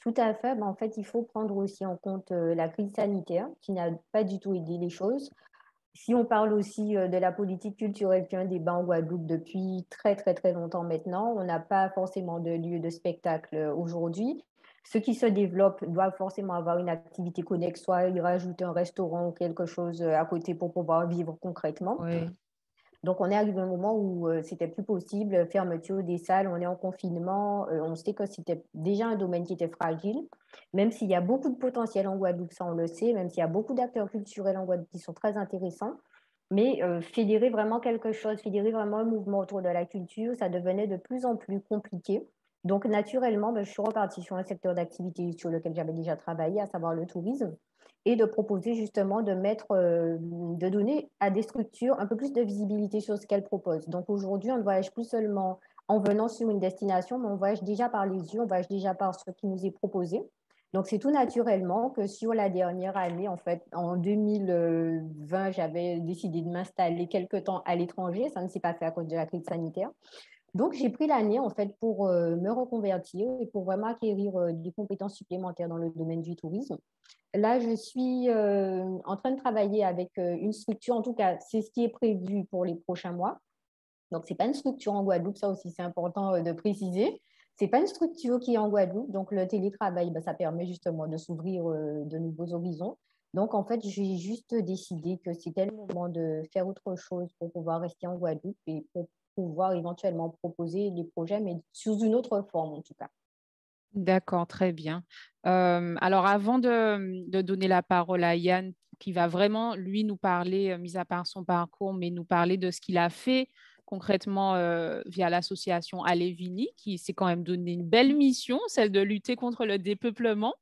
Tout à fait. En fait, il faut prendre aussi en compte la crise sanitaire qui n'a pas du tout aidé les choses. Si on parle aussi de la politique culturelle qui est un débat en Guadeloupe depuis très, très, très longtemps maintenant, on n'a pas forcément de lieu de spectacle aujourd'hui. Ceux qui se développent doivent forcément avoir une activité connexe, soit y rajouter un restaurant ou quelque chose à côté pour pouvoir vivre concrètement. Oui. Donc, on est arrivé à un moment où c'était plus possible, fermeture des salles, on est en confinement, on sait que c'était déjà un domaine qui était fragile, même s'il y a beaucoup de potentiel en Guadeloupe, ça on le sait, même s'il y a beaucoup d'acteurs culturels en Guadeloupe qui sont très intéressants, mais fédérer vraiment quelque chose, fédérer vraiment un mouvement autour de la culture, ça devenait de plus en plus compliqué. Donc, naturellement, je suis repartie sur un secteur d'activité sur lequel j'avais déjà travaillé, à savoir le tourisme, et de proposer justement de donner à des structures un peu plus de visibilité sur ce qu'elles proposent. Donc aujourd'hui, on ne voyage plus seulement en venant sur une destination, mais on voyage déjà par les yeux, on voyage déjà par ce qui nous est proposé. Donc c'est tout naturellement que sur la dernière année, en fait, en 2020, j'avais décidé de m'installer quelque temps à l'étranger. Ça ne s'est pas fait à cause de la crise sanitaire. Donc, j'ai pris l'année en fait pour me reconvertir et pour vraiment acquérir des compétences supplémentaires dans le domaine du tourisme. Là, je suis en train de travailler avec une structure, en tout cas, c'est ce qui est prévu pour les prochains mois. Donc, ce n'est pas une structure en Guadeloupe, ça aussi, c'est important de préciser. Ce n'est pas une structure qui est en Guadeloupe, donc le télétravail, ça permet justement de s'ouvrir de nouveaux horizons. Donc, en fait, j'ai juste décidé que c'était le moment de faire autre chose pour pouvoir rester en Guadeloupe et pour pouvoir éventuellement proposer les projets, mais sous une autre forme en tout cas. D'accord, très bien. Alors, avant de donner la parole à Yann, qui va vraiment, lui, nous parler, mis à part son parcours, mais nous parler de ce qu'il a fait concrètement via l'association Alévini, qui s'est quand même donné une belle mission, celle de lutter contre le dépeuplement.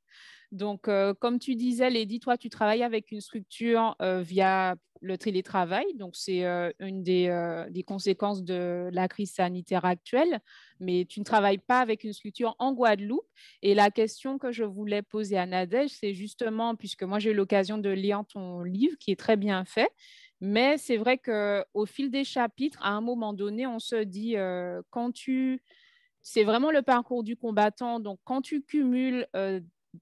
Donc, comme tu disais, Lady, toi, tu travailles avec une structure via le télétravail. Donc, c'est une des conséquences de la crise sanitaire actuelle. Mais tu ne travailles pas avec une structure en Guadeloupe. Et la question que je voulais poser à Nadège, c'est justement, puisque moi, j'ai eu l'occasion de lire ton livre, qui est très bien fait. Mais c'est vrai qu'au fil des chapitres, à un moment donné, on se dit, c'est vraiment le parcours du combattant. Donc, quand tu cumules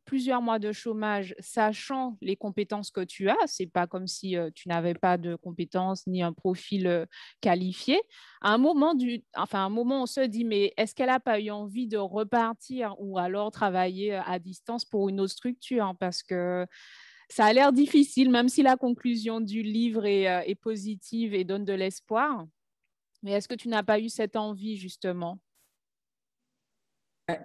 plusieurs mois de chômage, sachant les compétences que tu as, c'est pas comme si tu n'avais pas de compétences ni un profil qualifié. À un moment, on se dit, mais est-ce qu'elle n'a pas eu envie de repartir ou alors travailler à distance pour une autre structure? Parce que ça a l'air difficile, même si la conclusion du livre est positive et donne de l'espoir. Mais est-ce que tu n'as pas eu cette envie, justement?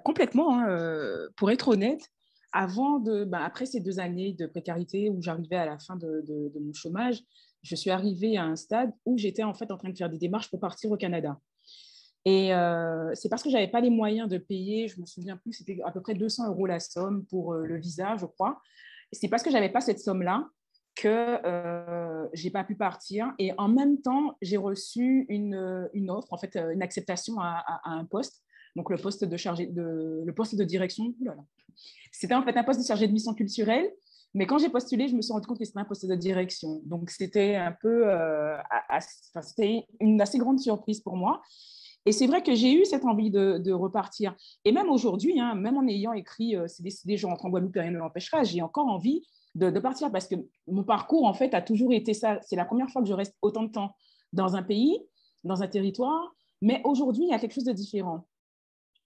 Complètement, hein, pour être honnête, après ces 2 années de précarité où j'arrivais à la fin de mon chômage, je suis arrivée à un stade où j'étais en fait en train de faire des démarches pour partir au Canada. Et c'est parce que je n'avais pas les moyens de payer, je ne me souviens plus, c'était à peu près 200 € la somme pour le visa, je crois. C'est parce que je n'avais pas cette somme-là que je n'ai pas pu partir. Et en même temps, j'ai reçu une offre, en fait, une acceptation à un poste. Donc, le poste de direction. C'était en fait un poste de chargé de mission culturelle. Mais quand j'ai postulé, je me suis rendu compte que c'était un poste de direction. Donc, c'était un peu, c'était une assez grande surprise pour moi. Et c'est vrai que j'ai eu cette envie de repartir. Et même aujourd'hui, hein, même en ayant écrit c'est décidé, je rentre en Guadeloupe et rien ne l'empêchera, j'ai encore envie de partir parce que mon parcours, en fait, a toujours été ça. C'est la première fois que je reste autant de temps dans un pays, dans un territoire. Mais aujourd'hui, il y a quelque chose de différent.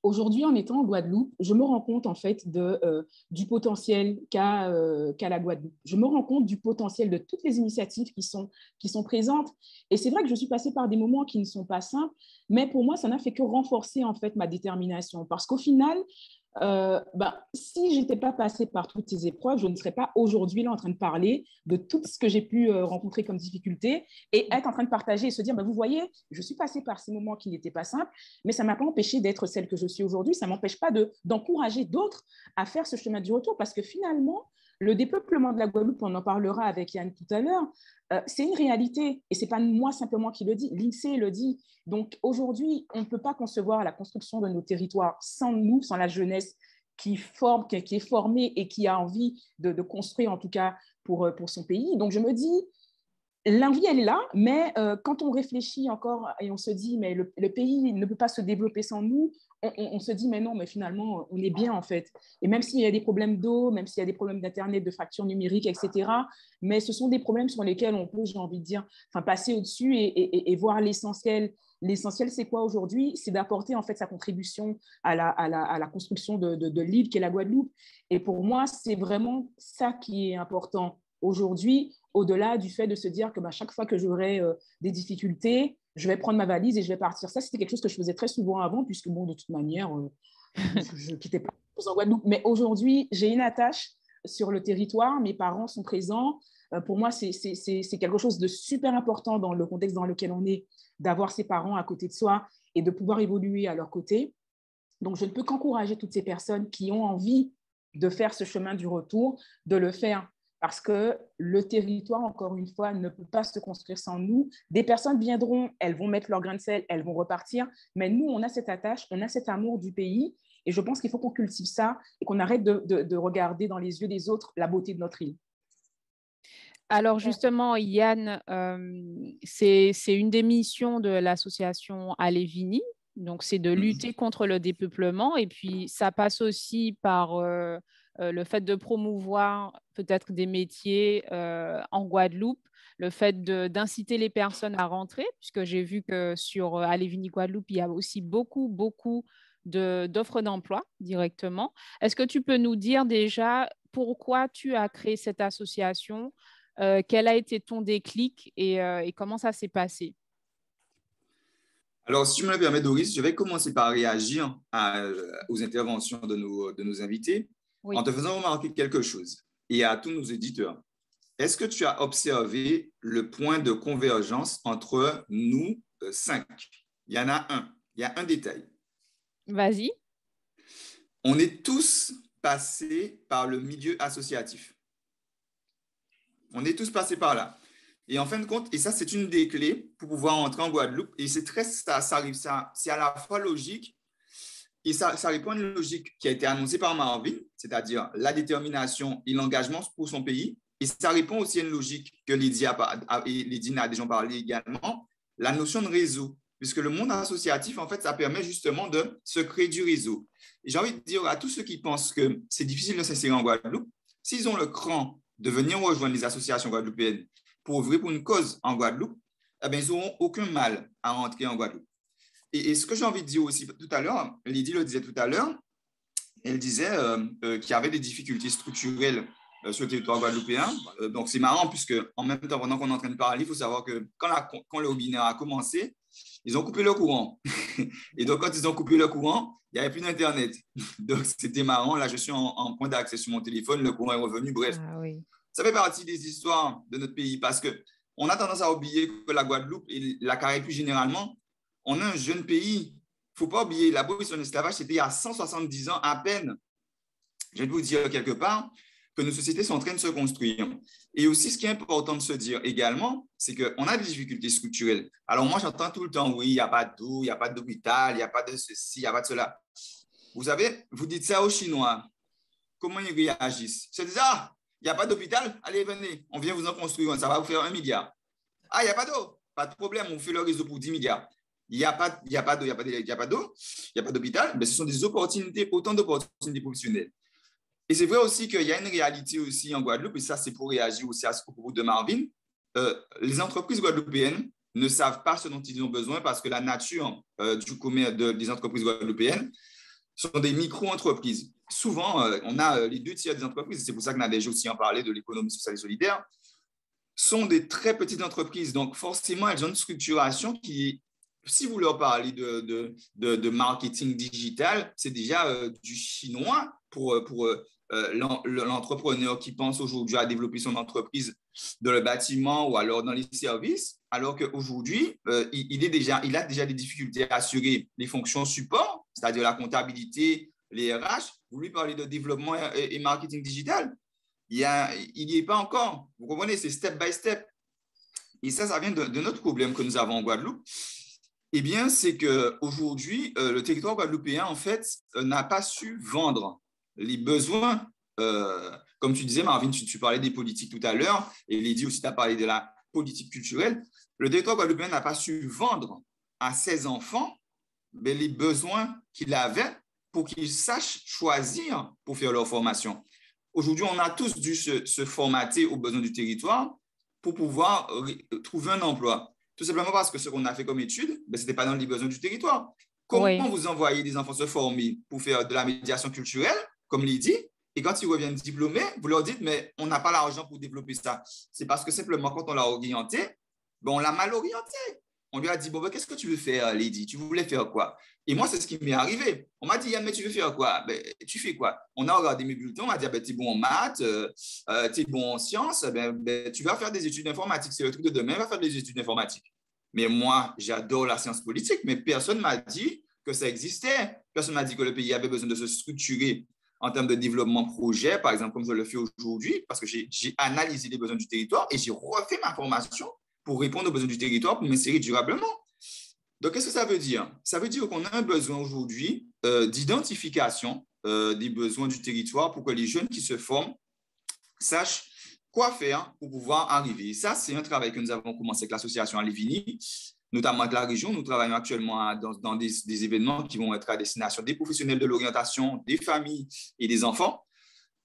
Aujourd'hui, en étant en Guadeloupe, je me rends compte en fait du potentiel qu'a la Guadeloupe. Je me rends compte du potentiel de toutes les initiatives qui sont présentes. Et c'est vrai que je suis passée par des moments qui ne sont pas simples, mais pour moi, ça n'a fait que renforcer en fait ma détermination. Parce qu'au final, si je n'étais pas passée par toutes ces épreuves, je ne serais pas aujourd'hui là en train de parler de tout ce que j'ai pu rencontrer comme difficulté et être en train de partager et se dire, vous voyez, je suis passée par ces moments qui n'étaient pas simples, mais ça ne m'a pas empêché d'être celle que je suis aujourd'hui. Ça ne m'empêche pas d'encourager d'autres à faire ce chemin du retour parce que finalement, le dépeuplement de la Guadeloupe, on en parlera avec Yann tout à l'heure, c'est une réalité et ce n'est pas moi simplement qui le dis, l'INSEE le dit. Donc aujourd'hui, on ne peut pas concevoir la construction de nos territoires sans nous, sans la jeunesse qui est formée et qui a envie de construire en tout cas pour son pays. Donc je me dis, l'envie, elle est là, mais quand on réfléchit encore et on se dit, mais le pays ne peut pas se développer sans nous, on se dit, mais non, mais finalement, on est bien en fait. Et même s'il y a des problèmes d'eau, même s'il y a des problèmes d'Internet, de fracture numérique, etc., mais ce sont des problèmes sur lesquels on peut, j'ai envie de dire, passer au-dessus et voir l'essentiel. L'essentiel, c'est quoi aujourd'hui? C'est d'apporter en fait sa contribution à la construction de l'île qu'est la Guadeloupe. Et pour moi, c'est vraiment ça qui est important aujourd'hui, au-delà du fait de se dire que chaque fois que j'aurai des difficultés, je vais prendre ma valise et je vais partir. Ça, c'était quelque chose que je faisais très souvent avant, puisque bon, de toute manière, je ne quittais pas en Guadeloupe. Mais aujourd'hui, j'ai une attache sur le territoire, mes parents sont présents. Pour moi, c'est quelque chose de super important dans le contexte dans lequel on est, d'avoir ses parents à côté de soi et de pouvoir évoluer à leur côté. Donc, je ne peux qu'encourager toutes ces personnes qui ont envie de faire ce chemin du retour, de le faire. Parce que le territoire, encore une fois, ne peut pas se construire sans nous. Des personnes viendront, elles vont mettre leur grain de sel, elles vont repartir. Mais nous, on a cette attache, on a cet amour du pays. Et je pense qu'il faut qu'on cultive ça et qu'on arrête de regarder dans les yeux des autres la beauté de notre île. Alors justement, Yann, c'est une des missions de l'association Alévini. Donc, c'est de lutter contre le dépeuplement. Et puis, ça passe aussi par le fait de promouvoir peut-être des métiers en Guadeloupe, le fait d'inciter les personnes à rentrer, puisque j'ai vu que sur Alévini Guadeloupe, il y a aussi beaucoup d'offres d'emploi directement. Est-ce que tu peux nous dire déjà pourquoi tu as créé cette association, quel a été ton déclic et comment ça s'est passé? Alors, si tu me le permets, Doris, je vais commencer par réagir aux interventions de nos invités en te faisant remarquer quelque chose et à tous nos éditeurs. Est-ce que tu as observé le point de convergence entre nous 5? Il y en a un. Il y a un détail. Vas-y. On est tous passés par le milieu associatif. On est tous passés par là. Et en fin de compte, et ça, c'est une des clés pour pouvoir entrer en Guadeloupe. Et c'est à la fois logique et ça répond à une logique qui a été annoncée par Marvin, c'est-à-dire la détermination et l'engagement pour son pays. Et ça répond aussi à une logique que Lydie a déjà parlé également, la notion de réseau. Puisque le monde associatif, en fait, ça permet justement de se créer du réseau. Et j'ai envie de dire à tous ceux qui pensent que c'est difficile de s'insérer en Guadeloupe, s'ils ont le cran de venir rejoindre les associations guadeloupéennes pour œuvrer pour une cause en Guadeloupe, eh bien, ils n'auront aucun mal à rentrer en Guadeloupe. Et ce que j'ai envie de dire aussi tout à l'heure, Lydie le disait tout à l'heure, elle disait qu'il y avait des difficultés structurelles sur le territoire guadeloupéen. Donc, c'est marrant puisque en même temps, pendant qu'on est en train de parler, il faut savoir que quand le webinaire a commencé, ils ont coupé le courant. Et donc, quand ils ont coupé le courant, il n'y avait plus d'Internet. Donc, c'était marrant. Là, je suis en point d'accès sur mon téléphone, le courant est revenu. Bref, ça fait partie des histoires de notre pays parce qu'on a tendance à oublier que la Guadeloupe et la Caraïbe plus généralement, on a un jeune pays. Il ne faut pas oublier, l'abolition de l'esclavage, c'était il y a 170 ans à peine. Je vais vous dire quelque part que nos sociétés sont en train de se construire. Et aussi, ce qui est important de se dire également, c'est qu'on a des difficultés structurelles. Alors moi, j'entends tout le temps, oui, il n'y a pas d'eau, il n'y a pas d'hôpital, il n'y a pas de ceci, il n'y a pas de cela. Vous savez, vous dites ça aux Chinois. Comment ils réagissent? Ils se disent, ah, il n'y a pas d'hôpital, allez, venez, on vient vous en construire, ça va vous faire 1 milliard. Ah, il n'y a pas d'eau, pas de problème, on fait le réseau pour 10 milliards. Il n'y a pas d'eau, il n'y a pas d'hôpital, mais ce sont des opportunités, autant d'opportunités professionnelles. Et c'est vrai aussi qu'il y a une réalité aussi en Guadeloupe, et ça, c'est pour réagir aussi à ce propos de Marvin. Les entreprises guadeloupéennes ne savent pas ce dont ils ont besoin parce que la nature du commerce des entreprises guadeloupéennes sont des micro-entreprises. Souvent, on a les 2 tiers des entreprises, et c'est pour ça que Nadège aussi en parlait de l'économie sociale et solidaire, sont des très petites entreprises. Donc, forcément, elles ont une structuration qui, si vous leur parlez de marketing digital, c'est déjà du chinois pour l'entrepreneur qui pense aujourd'hui à développer son entreprise dans le bâtiment ou alors dans les services, alors qu'aujourd'hui, il a déjà des difficultés à assurer les fonctions support, c'est-à-dire la comptabilité, les RH. Vous lui parlez de développement et marketing digital, il n'y est pas encore. Vous comprenez, c'est step by step. Et ça vient de notre problème que nous avons en Guadeloupe. Eh bien, c'est qu'aujourd'hui, le territoire guadeloupéen, en fait, n'a pas su vendre les besoins. Comme tu disais, Marvin, tu parlais des politiques tout à l'heure, et Lydie aussi, tu as parlé de politique culturelle, le territoire guadeloupéen n'a pas su vendre à ses enfants les besoins qu'il avait pour qu'ils sachent choisir pour faire leur formation. Aujourd'hui, on a tous dû se formater aux besoins du territoire pour pouvoir trouver un emploi. Tout simplement parce que ce qu'on a fait comme étude, ce n'était pas dans les besoins du territoire. Comment vous envoyez des enfants se former pour faire de la médiation culturelle, comme l'il dit, et quand ils reviennent diplômés, vous leur dites, mais on n'a pas l'argent pour développer ça. C'est parce que simplement, quand on l'a orienté, on l'a mal orienté. On lui a dit, qu'est-ce que tu veux faire, Lady? Tu voulais faire quoi? Et moi, c'est ce qui m'est arrivé. On m'a dit, mais tu veux faire quoi? Tu fais quoi? On a regardé mes bulletins, on m'a dit, tu es bon en maths, tu es bon en sciences, tu vas faire des études informatiques. C'est le truc de demain, va faire des études informatiques. Mais moi, j'adore la science politique, mais personne ne m'a dit que ça existait. Personne ne m'a dit que le pays avait besoin de se structurer en termes de développement projet, par exemple, comme je le fais aujourd'hui, parce que j'ai analysé les besoins du territoire et j'ai refait ma formation pour répondre aux besoins du territoire, pour m'insérer durablement. Donc, qu'est-ce que ça veut dire? Ça veut dire qu'on a un besoin aujourd'hui d'identification des besoins du territoire pour que les jeunes qui se forment sachent quoi faire pour pouvoir arriver. Et ça, c'est un travail que nous avons commencé avec l'association Alevini, notamment avec la région. Nous travaillons actuellement dans des événements qui vont être à destination des professionnels de l'orientation, des familles et des enfants.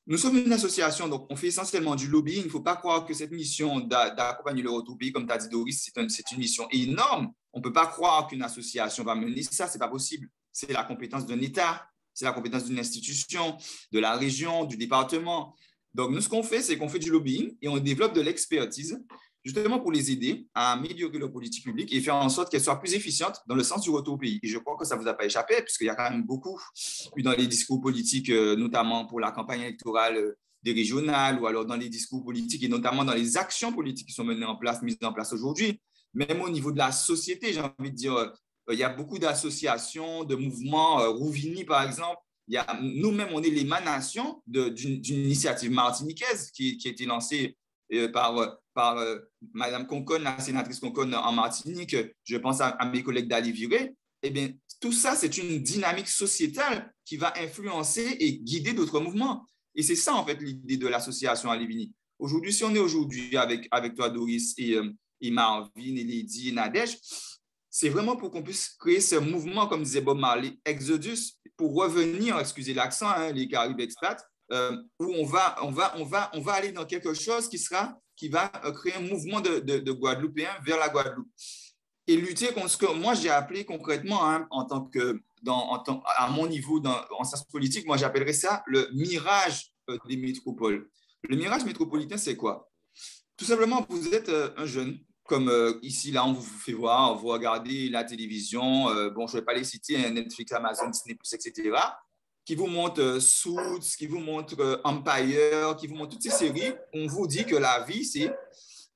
Nous sommes une association, donc on fait essentiellement du lobbying. Il ne faut pas croire que cette mission d'accompagner le retour au pays, comme tu as dit Doris, c'est une mission énorme. On ne peut pas croire qu'une association va mener ça, ce n'est pas possible. C'est la compétence d'un État, c'est la compétence d'une institution, de la région, du département. Donc, nous, ce qu'on fait, c'est qu'on fait du lobbying et on développe de l'expertise justement pour les aider à améliorer leur politique publique et faire en sorte qu'elle soit plus efficiente dans le sens du retour au pays. Et je crois que ça ne vous a pas échappé, puisqu'il y a quand même beaucoup eu dans les discours politiques, notamment pour la campagne électorale des régionales, ou alors dans les discours politiques et notamment dans les actions politiques qui sont mises en place aujourd'hui. Même au niveau de la société, j'ai envie de dire, il y a beaucoup d'associations, de mouvements, Rouvigny par exemple. Nous-mêmes, on est l'émanation d'une initiative martiniquaise qui a été lancée par Mme Conconne, la sénatrice Conconne en Martinique. Je pense à mes collègues d'Aliviré. Eh bien, tout ça, c'est une dynamique sociétale qui va influencer et guider d'autres mouvements. Et c'est ça, en fait, l'idée de l'association Alevini. Aujourd'hui, si on est aujourd'hui avec toi, Doris, et Marvin, et Lady, et Nadège, c'est vraiment pour qu'on puisse créer ce mouvement, comme disait Bob Marley, Exodus, pour revenir, excusez l'accent, les Caraïbes expats, où on va aller dans quelque chose qui va créer un mouvement de Guadeloupéens vers la Guadeloupe. Et lutter contre ce que moi j'ai appelé concrètement, à mon niveau en sciences politiques, moi j'appellerais ça le mirage des métropoles. Le mirage métropolitain, c'est quoi? Tout simplement, vous êtes un jeune, comme ici, là, on vous fait voir, vous regardez la télévision, je ne vais pas les citer, Netflix, Amazon, Disney+, etc., qui vous montre Suits, qui vous montre Empire, qui vous montre toutes ces séries. On vous dit que la vie, c'est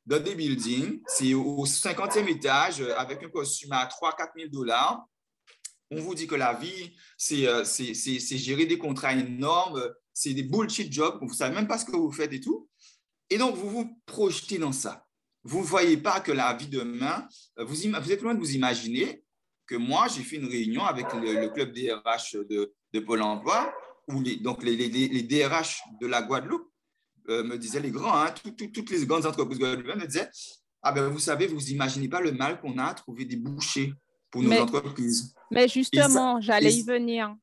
dans des buildings, c'est au 50e étage, avec un costume à 3 000 à 4 000 $. On vous dit que la vie, c'est gérer des contrats énormes, c'est des bullshit jobs, vous ne savez même pas ce que vous faites et tout. Et donc, vous vous projetez dans ça. Vous ne voyez pas que la vie demain, vous êtes loin de vous imaginer que moi, j'ai fait une réunion avec le club DRH de Pôle emploi, où les DRH de la Guadeloupe me disaient, les grands, toutes les grandes entreprises guadeloupéennes me disaient, vous savez, vous n'imaginez pas le mal qu'on a à trouver des bouchers pour nos entreprises. Mais justement, j'allais y venir.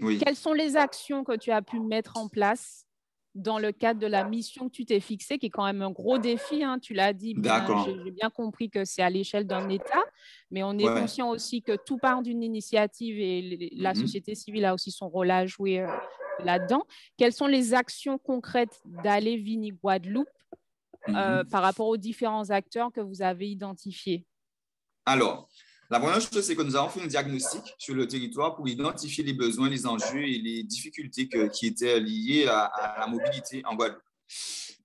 Oui. Quelles sont les actions que tu as pu mettre en place dans le cadre de la mission que tu t'es fixée, qui est quand même un gros défi, hein, tu l'as dit, j'ai bien compris que c'est à l'échelle d'un État, mais on est conscient aussi que tout part d'une initiative et la société civile a aussi son rôle à jouer là-dedans. Quelles sont les actions concrètes d'Alevini Guadeloupe par rapport aux différents acteurs que vous avez identifiés? Alors, la première chose, c'est que nous avons fait un diagnostic sur le territoire pour identifier les besoins, les enjeux et les difficultés qui étaient liées à la mobilité en Guadeloupe.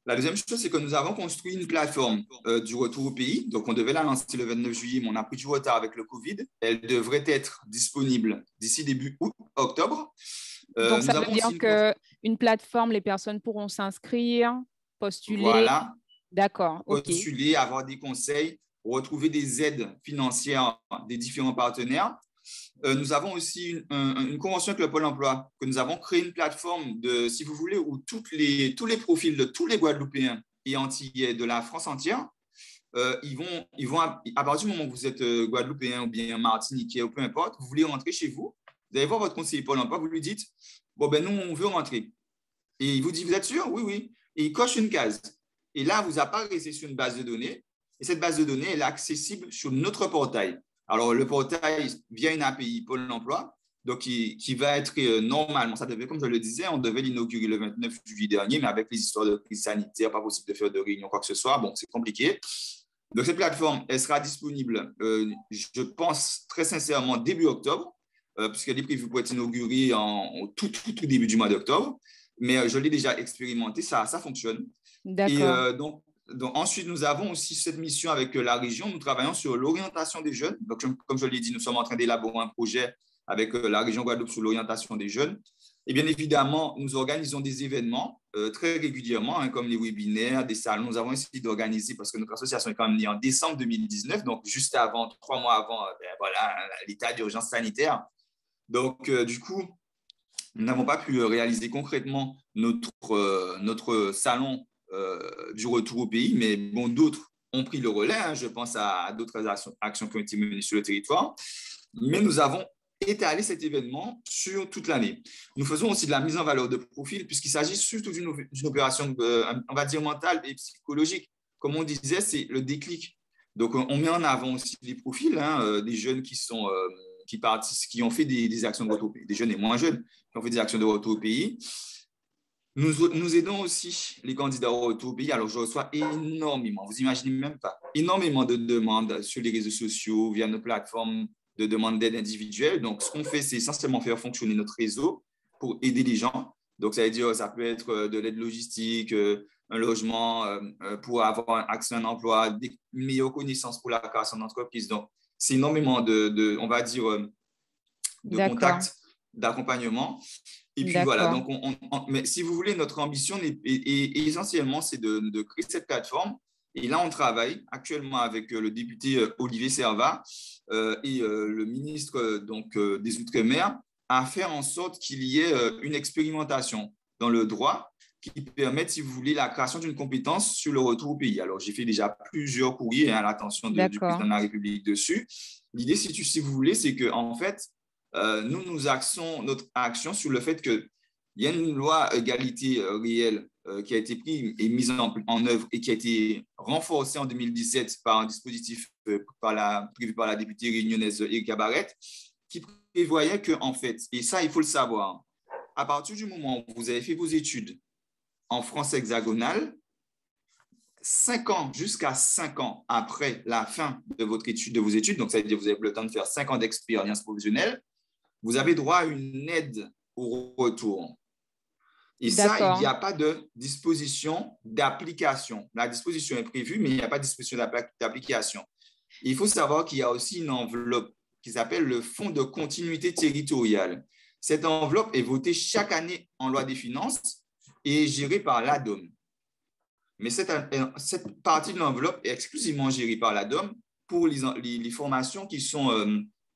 La deuxième chose, c'est que nous avons construit une plateforme du retour au pays. Donc, on devait la lancer le 29 juillet, mais on a pris du retard avec le Covid. Elle devrait être disponible d'ici début octobre. Donc, ça veut dire qu'une plateforme, les personnes pourront s'inscrire, postuler. Voilà. D'accord. Postuler, avoir des conseils, retrouver des aides financières des différents partenaires. Nous avons aussi une convention avec le Pôle emploi, que nous avons créé une plateforme, si vous voulez, où tous les profils de tous les Guadeloupéens et Antillais de la France entière ils vont à partir du moment où vous êtes Guadeloupéen ou bien Martiniquais ou peu importe, vous voulez rentrer chez vous, vous allez voir votre conseiller Pôle emploi, vous lui dites, bon, ben nous, on veut rentrer. Et il vous dit, vous êtes sûr? Oui, oui. Et il coche une case. Et là, vous apparaissez sur une base de données. Et cette base de données, elle est accessible sur notre portail. Alors, le portail via une API Pôle emploi, donc qui va être normalement, ça devait, comme je le disais, on devait l'inaugurer le 29 juillet dernier, mais avec les histoires de crise sanitaire, pas possible de faire de réunion, quoi que ce soit. Bon, c'est compliqué. Donc, cette plateforme, elle sera disponible, je pense très sincèrement, début octobre, puisqu'elle est prévue pour être inaugurée au tout début du mois d'octobre. Mais je l'ai déjà expérimenté, ça fonctionne. D'accord. Et donc, ensuite, nous avons aussi cette mission avec la région. Nous travaillons sur l'orientation des jeunes. Donc, comme je l'ai dit, nous sommes en train d'élaborer un projet avec la région Guadeloupe sur l'orientation des jeunes. Et bien évidemment, nous organisons des événements très régulièrement, comme les webinaires, des salons. Nous avons essayé d'organiser, parce que notre association est quand même née en décembre 2019, donc juste avant, 3 mois avant voilà, l'état d'urgence sanitaire. Donc, du coup, nous n'avons pas pu réaliser concrètement notre salon du retour au pays, mais bon, d'autres ont pris le relais. Hein, je pense à d'autres actions qui ont été menées sur le territoire. Mais nous avons étalé cet événement sur toute l'année. Nous faisons aussi de la mise en valeur de profil, puisqu'il s'agit surtout d'une opération, on va dire, mentale et psychologique. Comme on disait, c'est le déclic. Donc, on met en avant aussi les profils, hein, des jeunes qui ont fait des actions de retour au pays, des jeunes et moins jeunes qui ont fait des actions de retour au pays. Nous aidons aussi les candidats au retour au pays. Alors, je reçois énormément, vous imaginez même pas, énormément de demandes sur les réseaux sociaux, via nos plateformes de demande d'aide individuelle. Donc, ce qu'on fait, c'est essentiellement faire fonctionner notre réseau pour aider les gens. Donc, ça veut dire, ça peut être de l'aide logistique, un logement pour avoir accès à un emploi, des meilleures connaissances pour la création d'entreprise. Donc, c'est énormément on va dire, de contacts, d'accompagnement. Et puis voilà, donc mais si vous voulez, notre ambition essentiellement, c'est de créer cette plateforme. Et là, on travaille actuellement avec le député Olivier Servat et le ministre des Outre-mer à faire en sorte qu'il y ait une expérimentation dans le droit qui permette, si vous voulez, la création d'une compétence sur le retour au pays. Alors, j'ai fait déjà plusieurs courriers à l'attention du président de la République dessus. L'idée, si vous voulez, c'est qu'en fait, nous axons notre action sur le fait qu'il y a une loi égalité réelle qui a été prise et mise en œuvre et qui a été renforcée en 2017 par un dispositif prévu par la députée réunionnaise Erika Barrette, qui prévoyait que, en fait, et ça, il faut le savoir, à partir du moment où vous avez fait vos études en France hexagonale, 5 ans, jusqu'à 5 ans après la fin de vos études, donc ça veut dire que vous avez le temps de faire 5 ans d'expérience professionnelle, vous avez droit à une aide au retour. Et ça, il n'y a pas de disposition d'application. La disposition est prévue, mais il n'y a pas de disposition d'application. Il faut savoir qu'il y a aussi une enveloppe qui s'appelle le Fonds de continuité territoriale. Cette enveloppe est votée chaque année en loi des finances et est gérée par l'ADOM. Mais cette partie de l'enveloppe est exclusivement gérée par l'ADOM pour les formations qui sont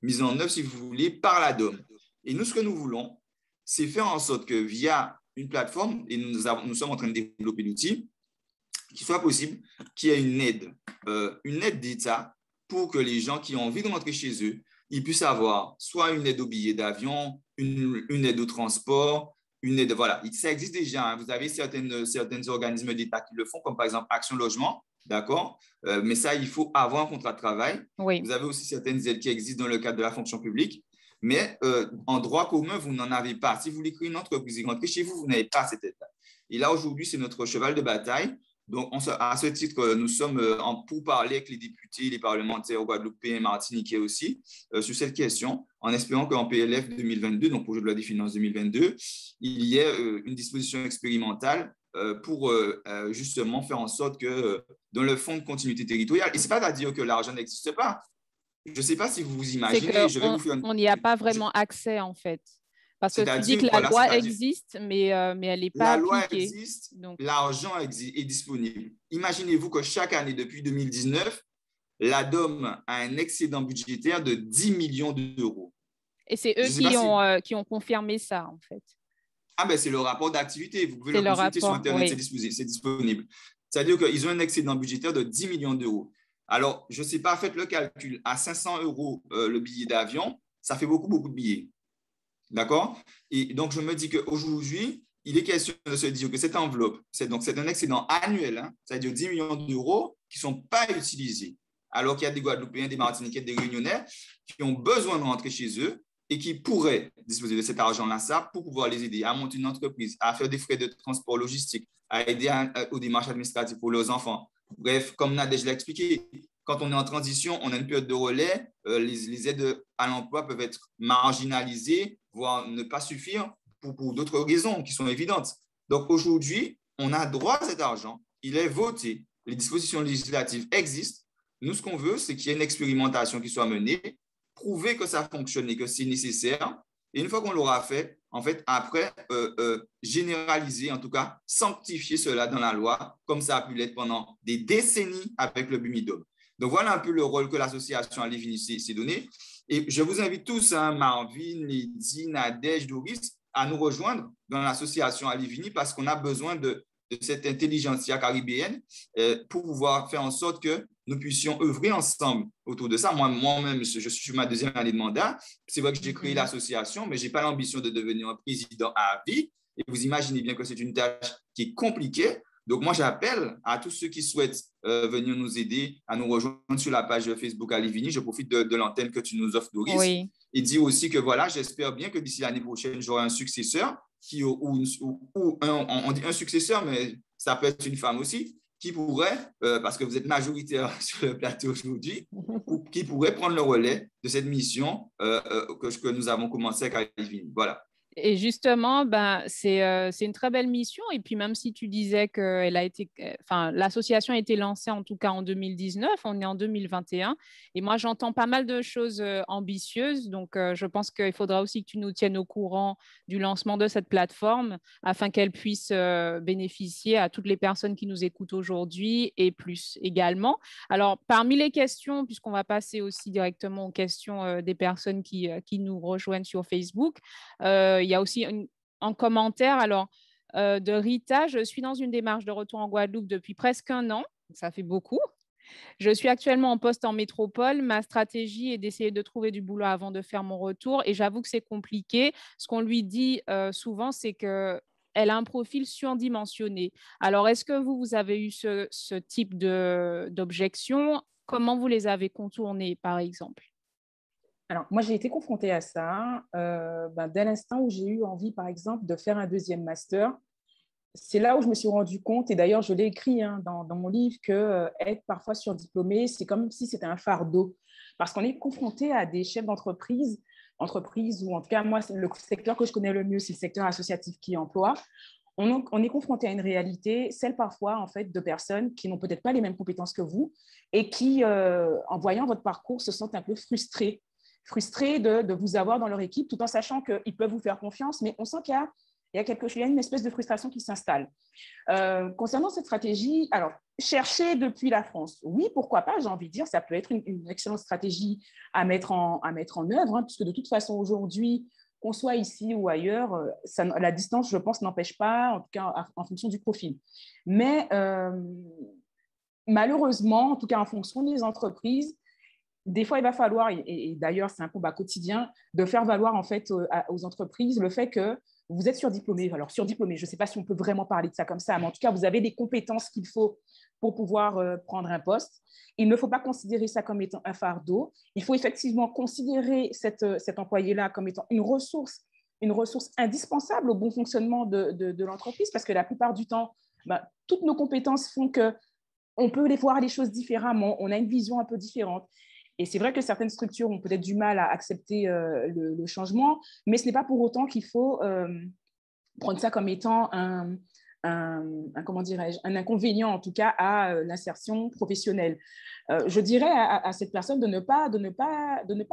mises en œuvre, si vous voulez, par l'ADOM. Et nous, ce que nous voulons, c'est faire en sorte que via une plateforme, et nous sommes en train de développer l'outil, qu'il soit possible qu'il y ait une aide d'État pour que les gens qui ont envie de rentrer chez eux, ils puissent avoir soit une aide au billet d'avion, une aide au transport, une aide, voilà. Ça existe déjà. Hein. Vous avez certains organismes d'État qui le font, comme par exemple Action Logement, d'accord? Mais ça, il faut avoir un contrat de travail. Oui. Vous avez aussi certaines aides qui existent dans le cadre de la fonction publique. Mais en droit commun, vous n'en avez pas. Si vous voulez créer une entreprise et rentrer chez vous, vous n'avez pas cette aide-là. Et là, aujourd'hui, c'est notre cheval de bataille. Donc, à ce titre, nous sommes en pourparlers avec les députés, les parlementaires guadeloupéens et martiniquais aussi sur cette question, en espérant qu'en PLF 2022, donc projet de loi des finances 2022, il y ait une disposition expérimentale pour justement faire en sorte que dans le fonds de continuité territoriale, et ce n'est pas à dire que l'argent n'existe pas. Je ne sais pas si vous vous imaginez. On n'y a pas vraiment accès, en fait. Parce que tu dis que la loi existe, mais elle n'est pas appliquée. La loi existe, l'argent est disponible. Imaginez-vous que chaque année, depuis 2019, l'ADOM a un excédent budgétaire de 10 millions d'euros. Et c'est eux qui ont confirmé ça, en fait. Ah ben, c'est le rapport d'activité. Vous pouvez le consulter sur Internet, oui. C'est disponible. C'est-à-dire qu'ils ont un excédent budgétaire de 10 millions d'euros. Alors, je ne sais pas, faites le calcul. À 500 € le billet d'avion, ça fait beaucoup, beaucoup de billets. D'accord? Et donc, je me dis qu'aujourd'hui, il est question de se dire que cette enveloppe, c'est un excédent annuel, hein, c'est-à-dire 10 millions d'euros qui ne sont pas utilisés. Alors qu'il y a des Guadeloupéens, des Martiniquais, des Réunionnais qui ont besoin de rentrer chez eux et qui pourraient disposer de cet argent-là, ça, pour pouvoir les aider à monter une entreprise, à faire des frais de transport logistique, à aider aux démarches administratives pour leurs enfants. Bref, comme Nadège l'a expliqué, quand on est en transition, on a une période de relais, les aides à l'emploi peuvent être marginalisées, voire ne pas suffire pour d'autres raisons qui sont évidentes. Donc aujourd'hui, on a droit à cet argent, il est voté, les dispositions législatives existent. Nous, ce qu'on veut, c'est qu'il y ait une expérimentation qui soit menée, prouver que ça fonctionne et que c'est nécessaire. Et une fois qu'on l'aura fait, en fait, après, généraliser, en tout cas, sanctifier cela dans la loi, comme ça a pu l'être pendant des décennies avec le Bumidum. Donc, voilà un peu le rôle que l'association Alivini s'est donné. Et je vous invite tous, hein, Marvin, Lydie, Nadège, Doris, à nous rejoindre dans l'association Alivini parce qu'on a besoin de cette intelligentsia caribéenne pour pouvoir faire en sorte que nous puissions œuvrer ensemble autour de ça. Moi-même, je suis ma deuxième année de mandat. C'est vrai que j'ai créé l'association, mais je n'ai pas l'ambition de devenir un président à vie. Et vous imaginez bien que c'est une tâche qui est compliquée. Donc, moi, j'appelle à tous ceux qui souhaitent venir nous aider à nous rejoindre sur la page Facebook Alivini. Je profite de l'antenne que tu nous offres, Doris. Oui. Et dire aussi que voilà, j'espère bien que d'ici l'année prochaine, j'aurai un successeur on dit un successeur, mais ça peut être une femme aussi, qui pourrait, parce que vous êtes majoritaire sur le plateau aujourd'hui, qui pourrait prendre le relais de cette mission que nous avons commencé avec Alivini. Voilà. Et justement, c'est une très belle mission. Et puis, même si tu disais que l'association a été lancée en tout cas en 2019, on est en 2021. Et moi, j'entends pas mal de choses ambitieuses. Donc, je pense qu'il faudra aussi que tu nous tiennes au courant du lancement de cette plateforme afin qu'elle puisse bénéficier à toutes les personnes qui nous écoutent aujourd'hui et plus également. Alors, parmi les questions, puisqu'on va passer aussi directement aux questions des personnes qui nous rejoignent sur Facebook, il y a aussi en commentaire de Rita, je suis dans une démarche de retour en Guadeloupe depuis presque 1 an, ça fait beaucoup. Je suis actuellement en poste en métropole. Ma stratégie est d'essayer de trouver du boulot avant de faire mon retour et j'avoue que c'est compliqué. Ce qu'on lui dit souvent, c'est qu'elle a un profil surdimensionné. Alors, est-ce que vous avez eu ce type d'objection? Comment vous les avez contournées, par exemple? Alors, moi, j'ai été confrontée à ça dès l'instant où j'ai eu envie, par exemple, de faire un deuxième master. C'est là où je me suis rendu compte, et d'ailleurs, je l'ai écrit dans mon livre, qu'être parfois surdiplômé, c'est comme si c'était un fardeau. Parce qu'on est confronté à des chefs d'entreprise, ou en tout cas, moi, le secteur que je connais le mieux, c'est le secteur associatif qui emploie. On est confronté à une réalité, celle parfois, en fait, de personnes qui n'ont peut-être pas les mêmes compétences que vous et qui, en voyant votre parcours, se sentent un peu frustrés de vous avoir dans leur équipe, tout en sachant qu'ils peuvent vous faire confiance, mais on sent qu'il y a une espèce de frustration qui s'installe. Concernant cette stratégie, alors, chercher depuis la France, oui, pourquoi pas, j'ai envie de dire, ça peut être une excellente stratégie à mettre en œuvre, hein, puisque de toute façon, aujourd'hui, qu'on soit ici ou ailleurs, la distance, je pense, n'empêche pas, en tout cas en fonction du profil. Mais malheureusement, en tout cas en fonction des entreprises, des fois, il va falloir, et d'ailleurs, c'est un combat quotidien, de faire valoir en fait aux entreprises le fait que vous êtes surdiplômé. Alors, surdiplômé, je ne sais pas si on peut vraiment parler de ça comme ça, mais en tout cas, vous avez les compétences qu'il faut pour pouvoir prendre un poste. Il ne faut pas considérer ça comme étant un fardeau. Il faut effectivement considérer cet employé-là comme étant une ressource indispensable au bon fonctionnement de l'entreprise, parce que la plupart du temps, toutes nos compétences font qu'on peut voir les choses différemment, on a une vision un peu différente. Et c'est vrai que certaines structures ont peut-être du mal à accepter le changement, mais ce n'est pas pour autant qu'il faut prendre ça comme étant un inconvénient, en tout cas, à l'insertion professionnelle. Je dirais à cette personne de ne pas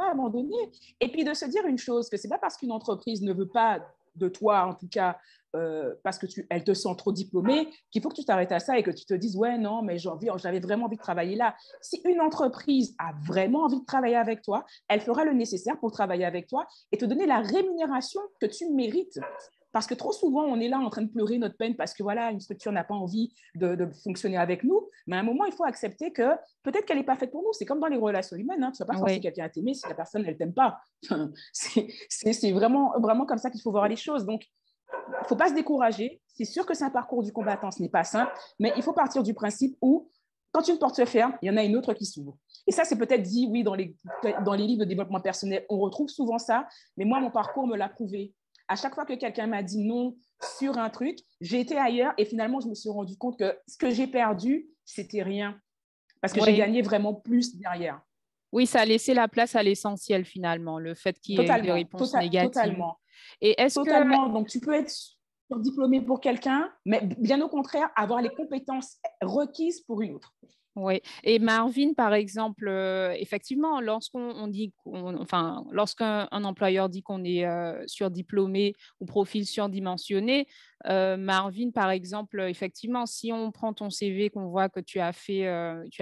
abandonner, et puis de se dire une chose, que ce n'est pas parce qu'une entreprise ne veut pas de toi, en tout cas, parce qu'elle te sent trop diplômée, qu'il faut que tu t'arrêtes à ça et que tu te dises « ouais, non, mais j'avais vraiment envie de travailler là ». Si une entreprise a vraiment envie de travailler avec toi, elle fera le nécessaire pour travailler avec toi et te donner la rémunération que tu mérites. parce que trop souvent, on est là en train de pleurer notre peine parce que voilà, une structure n'a pas envie de fonctionner avec nous. Mais à un moment, il faut accepter que peut-être qu'elle n'est pas faite pour nous. C'est comme dans les relations humaines. Hein. Tu ne vas pas forcer quelqu'un à t'aimer si la personne, elle ne t'aime pas. C'est vraiment, vraiment comme ça qu'il faut voir les choses. Donc, il ne faut pas se décourager. C'est sûr que c'est un parcours du combattant, ce n'est pas simple, mais il faut partir du principe où, quand une porte se ferme, il y en a une autre qui s'ouvre. Et ça, c'est peut-être dit, oui, dans les livres de développement personnel, on retrouve souvent ça, mais moi, mon parcours me l'a prouvé. À chaque fois que quelqu'un m'a dit non sur un truc, j'ai été ailleurs et finalement, je me suis rendu compte que ce que j'ai perdu, c'était rien, parce que j'ai gagné vraiment plus derrière. Oui, ça a laissé la place à l'essentiel finalement, le fait qu'il y ait eu des réponses négatives. Totalement. Et totalement. Donc, tu peux être diplômé pour quelqu'un, mais bien au contraire, avoir les compétences requises pour une autre. Oui, et Marvin, par exemple, effectivement, lorsqu'un employeur dit qu'on est surdiplômé ou profil surdimensionné, Marvin, par exemple, effectivement, si on prend ton CV, qu'on voit que tu as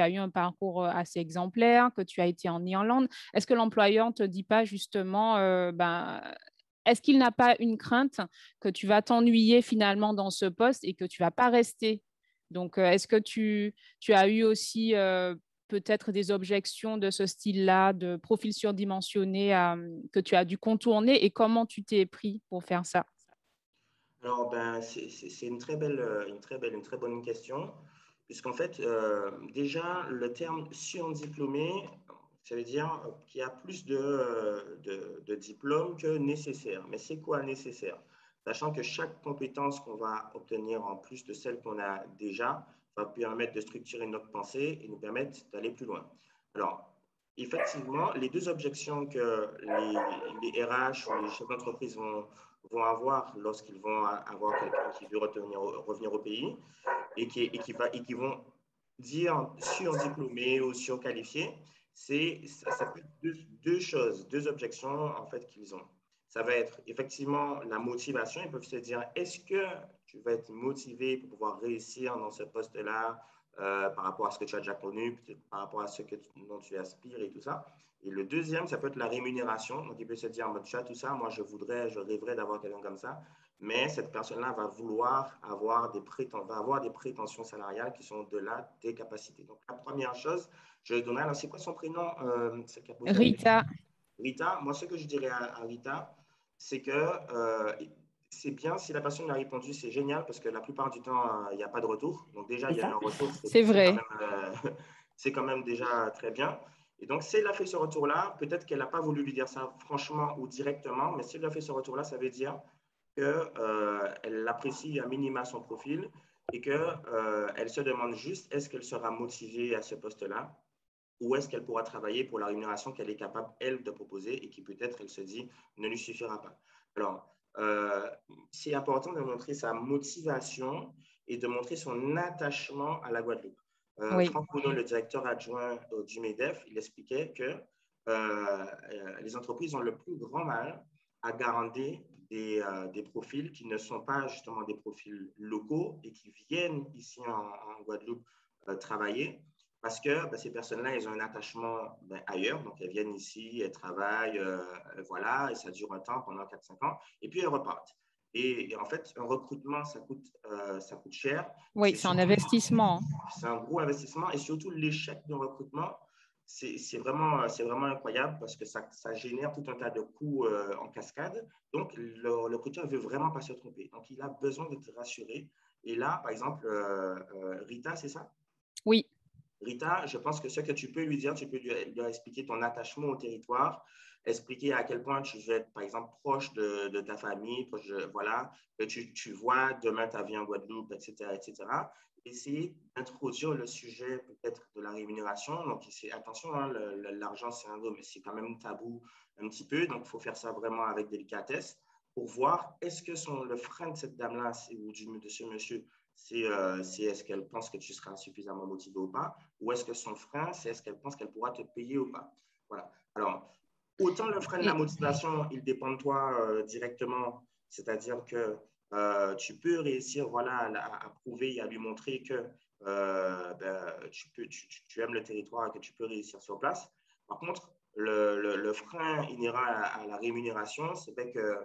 eu un parcours assez exemplaire, que tu as été en Irlande, est-ce que l'employeur ne te dit pas justement, est-ce qu'il n'a pas une crainte que tu vas t'ennuyer finalement dans ce poste et que tu ne vas pas rester? Donc, est-ce que tu as eu aussi peut-être des objections de ce style-là, de profil surdimensionné que tu as dû contourner et comment tu t'es pris pour faire ça? Alors, c'est une très bonne question, puisqu'en fait, déjà, le terme surdiplômé, ça veut dire qu'il y a plus de diplômes que nécessaire. Mais c'est quoi nécessaire? Sachant que chaque compétence qu'on va obtenir en plus de celle qu'on a déjà va permettre de structurer notre pensée et nous permettre d'aller plus loin. Alors, effectivement, les deux objections que les RH ou les chefs d'entreprise vont avoir lorsqu'ils vont avoir quelqu'un qui veut revenir au pays et qui vont dire surdiplômé ou surqualifié, ça peut être deux choses, deux objections en fait qu'ils ont. Ça va être effectivement la motivation. Ils peuvent se dire, est-ce que tu vas être motivé pour pouvoir réussir dans ce poste-là par rapport à ce que tu as déjà connu, peut-être par rapport à ce dont tu aspires et tout ça. Et le deuxième, ça peut être la rémunération. Donc, il peut se dire, tu as tout ça, moi, je rêverais d'avoir quelqu'un comme ça. Mais cette personne-là va vouloir avoir des prétentions salariales qui sont au-delà des capacités. Donc, la première chose, je donnerai, alors c'est quoi son prénom? Rita. Rita, moi, ce que je dirais à Rita, c'est que c'est bien si la personne a répondu, c'est génial parce que la plupart du temps, il n'y a pas de retour. Donc déjà, il y a eu un retour. C'est vrai. C'est quand même déjà très bien. Et donc, si elle a fait ce retour-là, peut-être qu'elle n'a pas voulu lui dire ça franchement ou directement, mais si elle a fait ce retour-là, ça veut dire qu'elle apprécie à minima son profil et qu'elle se demande juste est-ce qu'elle sera motivée à ce poste-là ou est-ce qu'elle pourra travailler pour la rémunération qu'elle est capable, elle, de proposer et qui peut-être, elle se dit, ne lui suffira pas. Alors, c'est important de montrer sa motivation et de montrer son attachement à la Guadeloupe. Franck Bruno, le directeur adjoint du MEDEF, il expliquait que les entreprises ont le plus grand mal à garantir des profils qui ne sont pas justement des profils locaux et qui viennent ici en Guadeloupe travailler. Parce que ces personnes-là, elles ont un attachement ailleurs. Donc, elles viennent ici, elles travaillent, voilà, et ça dure un temps, pendant 4-5 ans, et puis elles repartent. Et en fait, un recrutement, ça coûte cher. Oui, c'est un investissement. C'est un gros investissement. Et surtout, l'échec d'un recrutement, c'est vraiment incroyable parce que ça génère tout un tas de coûts en cascade. Donc, le recruteur ne veut vraiment pas se tromper. Donc, il a besoin d'être rassuré. Et là, par exemple, Rita, c'est ça? Oui. Rita, je pense que ce que tu peux lui dire, tu peux lui expliquer ton attachement au territoire, expliquer à quel point tu veux être, par exemple, proche de ta famille, voilà, que tu vois demain ta vie en Guadeloupe, etc., etc. Essayer d'introduire le sujet peut-être de la rémunération. Donc, attention, hein, l'argent, c'est quand même tabou un petit peu. Donc, il faut faire ça vraiment avec délicatesse pour voir est-ce que le frein de cette dame-là ou de ce monsieur, c'est est-ce qu'elle pense que tu seras suffisamment motivé ou pas, ou est-ce que son frein, c'est est-ce qu'elle pense qu'elle pourra te payer ou pas. Voilà. Alors, autant le frein de la motivation, il dépend de toi directement, c'est-à-dire que tu peux réussir à prouver et à lui montrer que tu aimes le territoire et que tu peux réussir sur place. Par contre, le frein, il ira à la rémunération, c'est fait que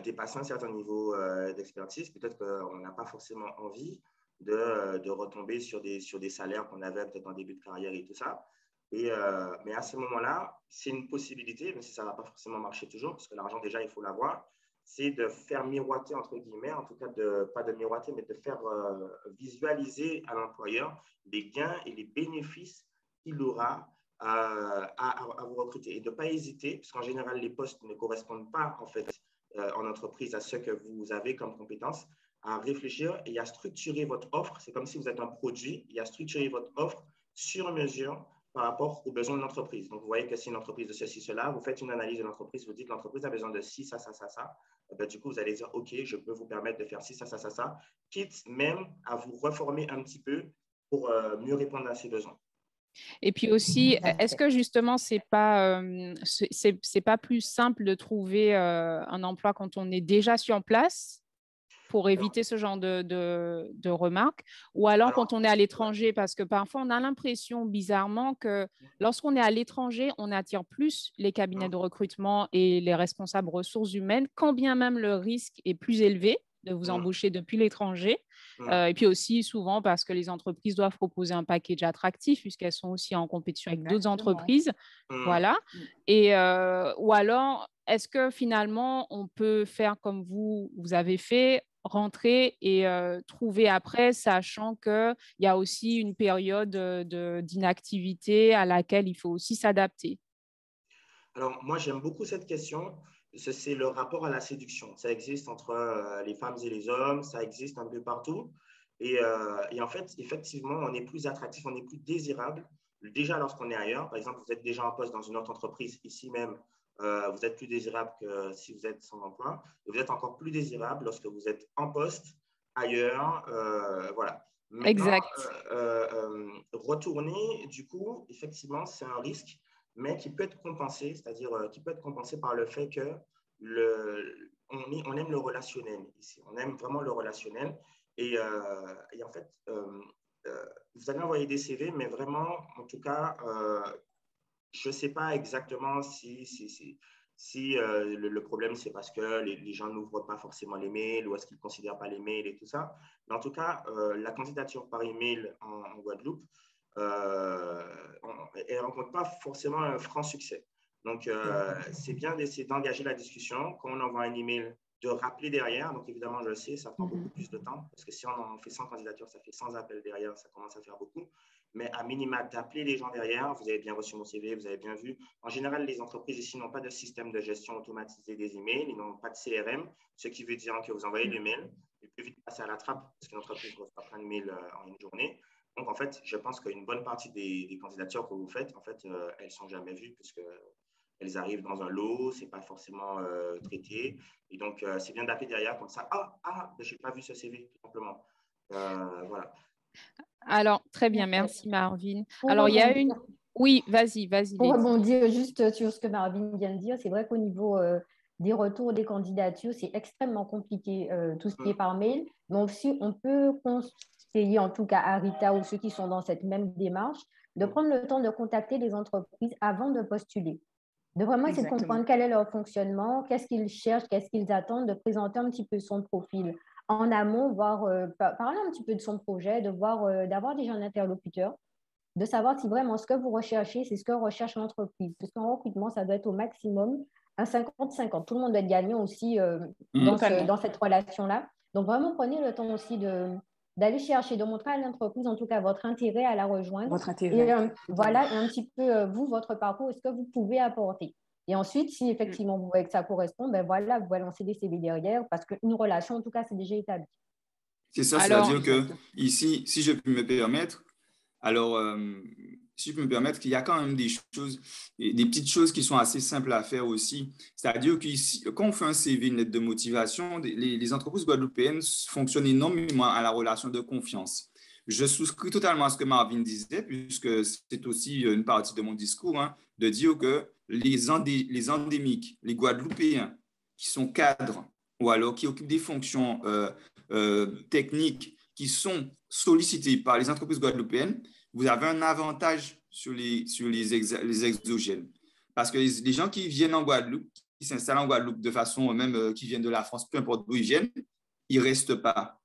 dépasser un certain niveau d'expertise, peut-être qu'on n'a pas forcément envie de retomber sur des salaires qu'on avait peut-être en début de carrière et tout ça. Mais à ce moment-là, c'est une possibilité, même si ça ne va pas forcément marcher toujours, parce que l'argent, déjà, il faut l'avoir, c'est de faire miroiter, entre guillemets, en tout cas, pas de miroiter, mais de faire visualiser à l'employeur les gains et les bénéfices qu'il aura à vous recruter. Et de ne pas hésiter, parce qu'en général, les postes ne correspondent pas, en fait, en entreprise à ce que vous avez comme compétences, à réfléchir et à structurer votre offre. C'est comme si vous êtes un produit et à structurer votre offre sur mesure par rapport aux besoins de l'entreprise. Donc, vous voyez que c'est une entreprise de ceci, cela, vous faites une analyse de l'entreprise, vous dites que l'entreprise a besoin de ci, ça, ça, ça, ça. Ben, du coup, vous allez dire, OK, je peux vous permettre de faire ci, ça, ça, ça, ça, quitte même à vous reformer un petit peu pour mieux répondre à ces besoins. Et puis aussi, est-ce que justement, c'est pas plus simple de trouver un emploi quand on est déjà sur place pour éviter ce genre de remarques, ou alors quand on est à l'étranger, parce que parfois on a l'impression bizarrement que lorsqu'on est à l'étranger, on attire plus les cabinets de recrutement et les responsables ressources humaines, quand bien même le risque est plus élevé de vous embaucher depuis l'étranger. Et puis aussi souvent parce que les entreprises doivent proposer un package attractif puisqu'elles sont aussi en compétition avec d'autres entreprises. Voilà. Et, ou alors, est-ce que finalement, on peut faire comme vous avez fait, rentrer et trouver après, sachant qu'il y a aussi une période d'inactivité à laquelle il faut aussi s'adapter? Alors, moi, j'aime beaucoup cette question. C'est le rapport à la séduction. Ça existe entre les femmes et les hommes, ça existe un peu partout. Et en fait, effectivement, on est plus attractif, on est plus désirable. Déjà, lorsqu'on est ailleurs, par exemple, vous êtes déjà en poste dans une autre entreprise, ici même, vous êtes plus désirable que si vous êtes sans emploi. Et vous êtes encore plus désirable lorsque vous êtes en poste, ailleurs. Voilà. Maintenant, exact. Retourner, du coup, effectivement, c'est un risque, mais qui peut être compensé, c'est-à-dire qui peut être compensé par le fait que on aime le relationnel ici. On aime vraiment le relationnel. Et en fait, vous allez envoyer des CV, mais vraiment, en tout cas, je ne sais pas exactement si le problème, c'est parce que les gens n'ouvrent pas forcément les mails ou est-ce qu'ils ne considèrent pas les mails et tout ça. Mais en tout cas, la candidature par email en Guadeloupe, elle ne rencontre pas forcément un franc succès. Donc, c'est bien d'essayer d'engager la discussion. Quand on envoie un email, de rappeler derrière. Donc, évidemment, je le sais, ça prend beaucoup plus de temps parce que si on en fait 100 candidatures, ça fait 100 appels derrière, ça commence à faire beaucoup. Mais à minima, d'appeler les gens derrière. Vous avez bien reçu mon CV, vous avez bien vu. En général, les entreprises ici n'ont pas de système de gestion automatisé des emails, ils n'ont pas de CRM, ce qui veut dire que vous envoyez l'email, il peut vite passer à la trappe parce qu'une entreprise reçoit plein de mails en une journée. Donc, en fait, je pense qu'une bonne partie des candidatures que vous faites, en fait, elles ne sont jamais vues puisque elles arrivent dans un lot, ce n'est pas forcément traité. Et donc, c'est bien d'appeler derrière comme ça. Je n'ai pas vu ce CV, tout simplement. Voilà. Alors, très bien, merci Marvin. Alors, il y a une... Oui, vas-y. Pour rebondir juste sur ce que Marvin vient de dire, c'est vrai qu'au niveau des retours des candidatures, c'est extrêmement compliqué, tout ce qui est par mail. Donc, si on peut conseiller, en tout cas à Rita ou ceux qui sont dans cette même démarche, de prendre le temps de contacter les entreprises avant de postuler. De vraiment essayer de comprendre quel est leur fonctionnement, qu'est-ce qu'ils cherchent, qu'est-ce qu'ils attendent, de présenter un petit peu son profil en amont, voir, parler un petit peu de son projet, d'avoir déjà un interlocuteur, de savoir si vraiment ce que vous recherchez, c'est ce que recherche l'entreprise. Parce qu'en recrutement, ça doit être au maximum un 50-50. Tout le monde doit être gagnant aussi dans cette relation-là. Donc, vraiment, prenez le temps aussi d'aller chercher, de montrer à l'entreprise, en tout cas, votre intérêt à la rejoindre. Votre intérêt. Et voilà, et un petit peu, vous, votre parcours, est-ce que vous pouvez apporter. Et ensuite, si effectivement vous voyez que ça correspond, ben voilà, vous pouvez lancer des CV derrière parce qu'une relation, en tout cas, c'est déjà établi. C'est ça, c'est-à-dire que ici, si je peux me permettre, si je peux me permettre, qu'il y a quand même des petites choses qui sont assez simples à faire aussi. C'est-à-dire que quand on fait un CV, une lettre de motivation, les entreprises guadeloupéennes fonctionnent énormément à la relation de confiance. Je souscris totalement à ce que Marvin disait, puisque c'est aussi une partie de mon discours, de dire que les endémiques, les Guadeloupéens qui sont cadres ou alors qui occupent des fonctions techniques qui sont sollicités par les entreprises guadeloupéennes, vous avez un avantage sur les exogènes. Parce que les gens qui viennent en Guadeloupe, qui s'installent en Guadeloupe de façon même qui viennent de la France, peu importe d'où ils viennent, ils ne restent pas.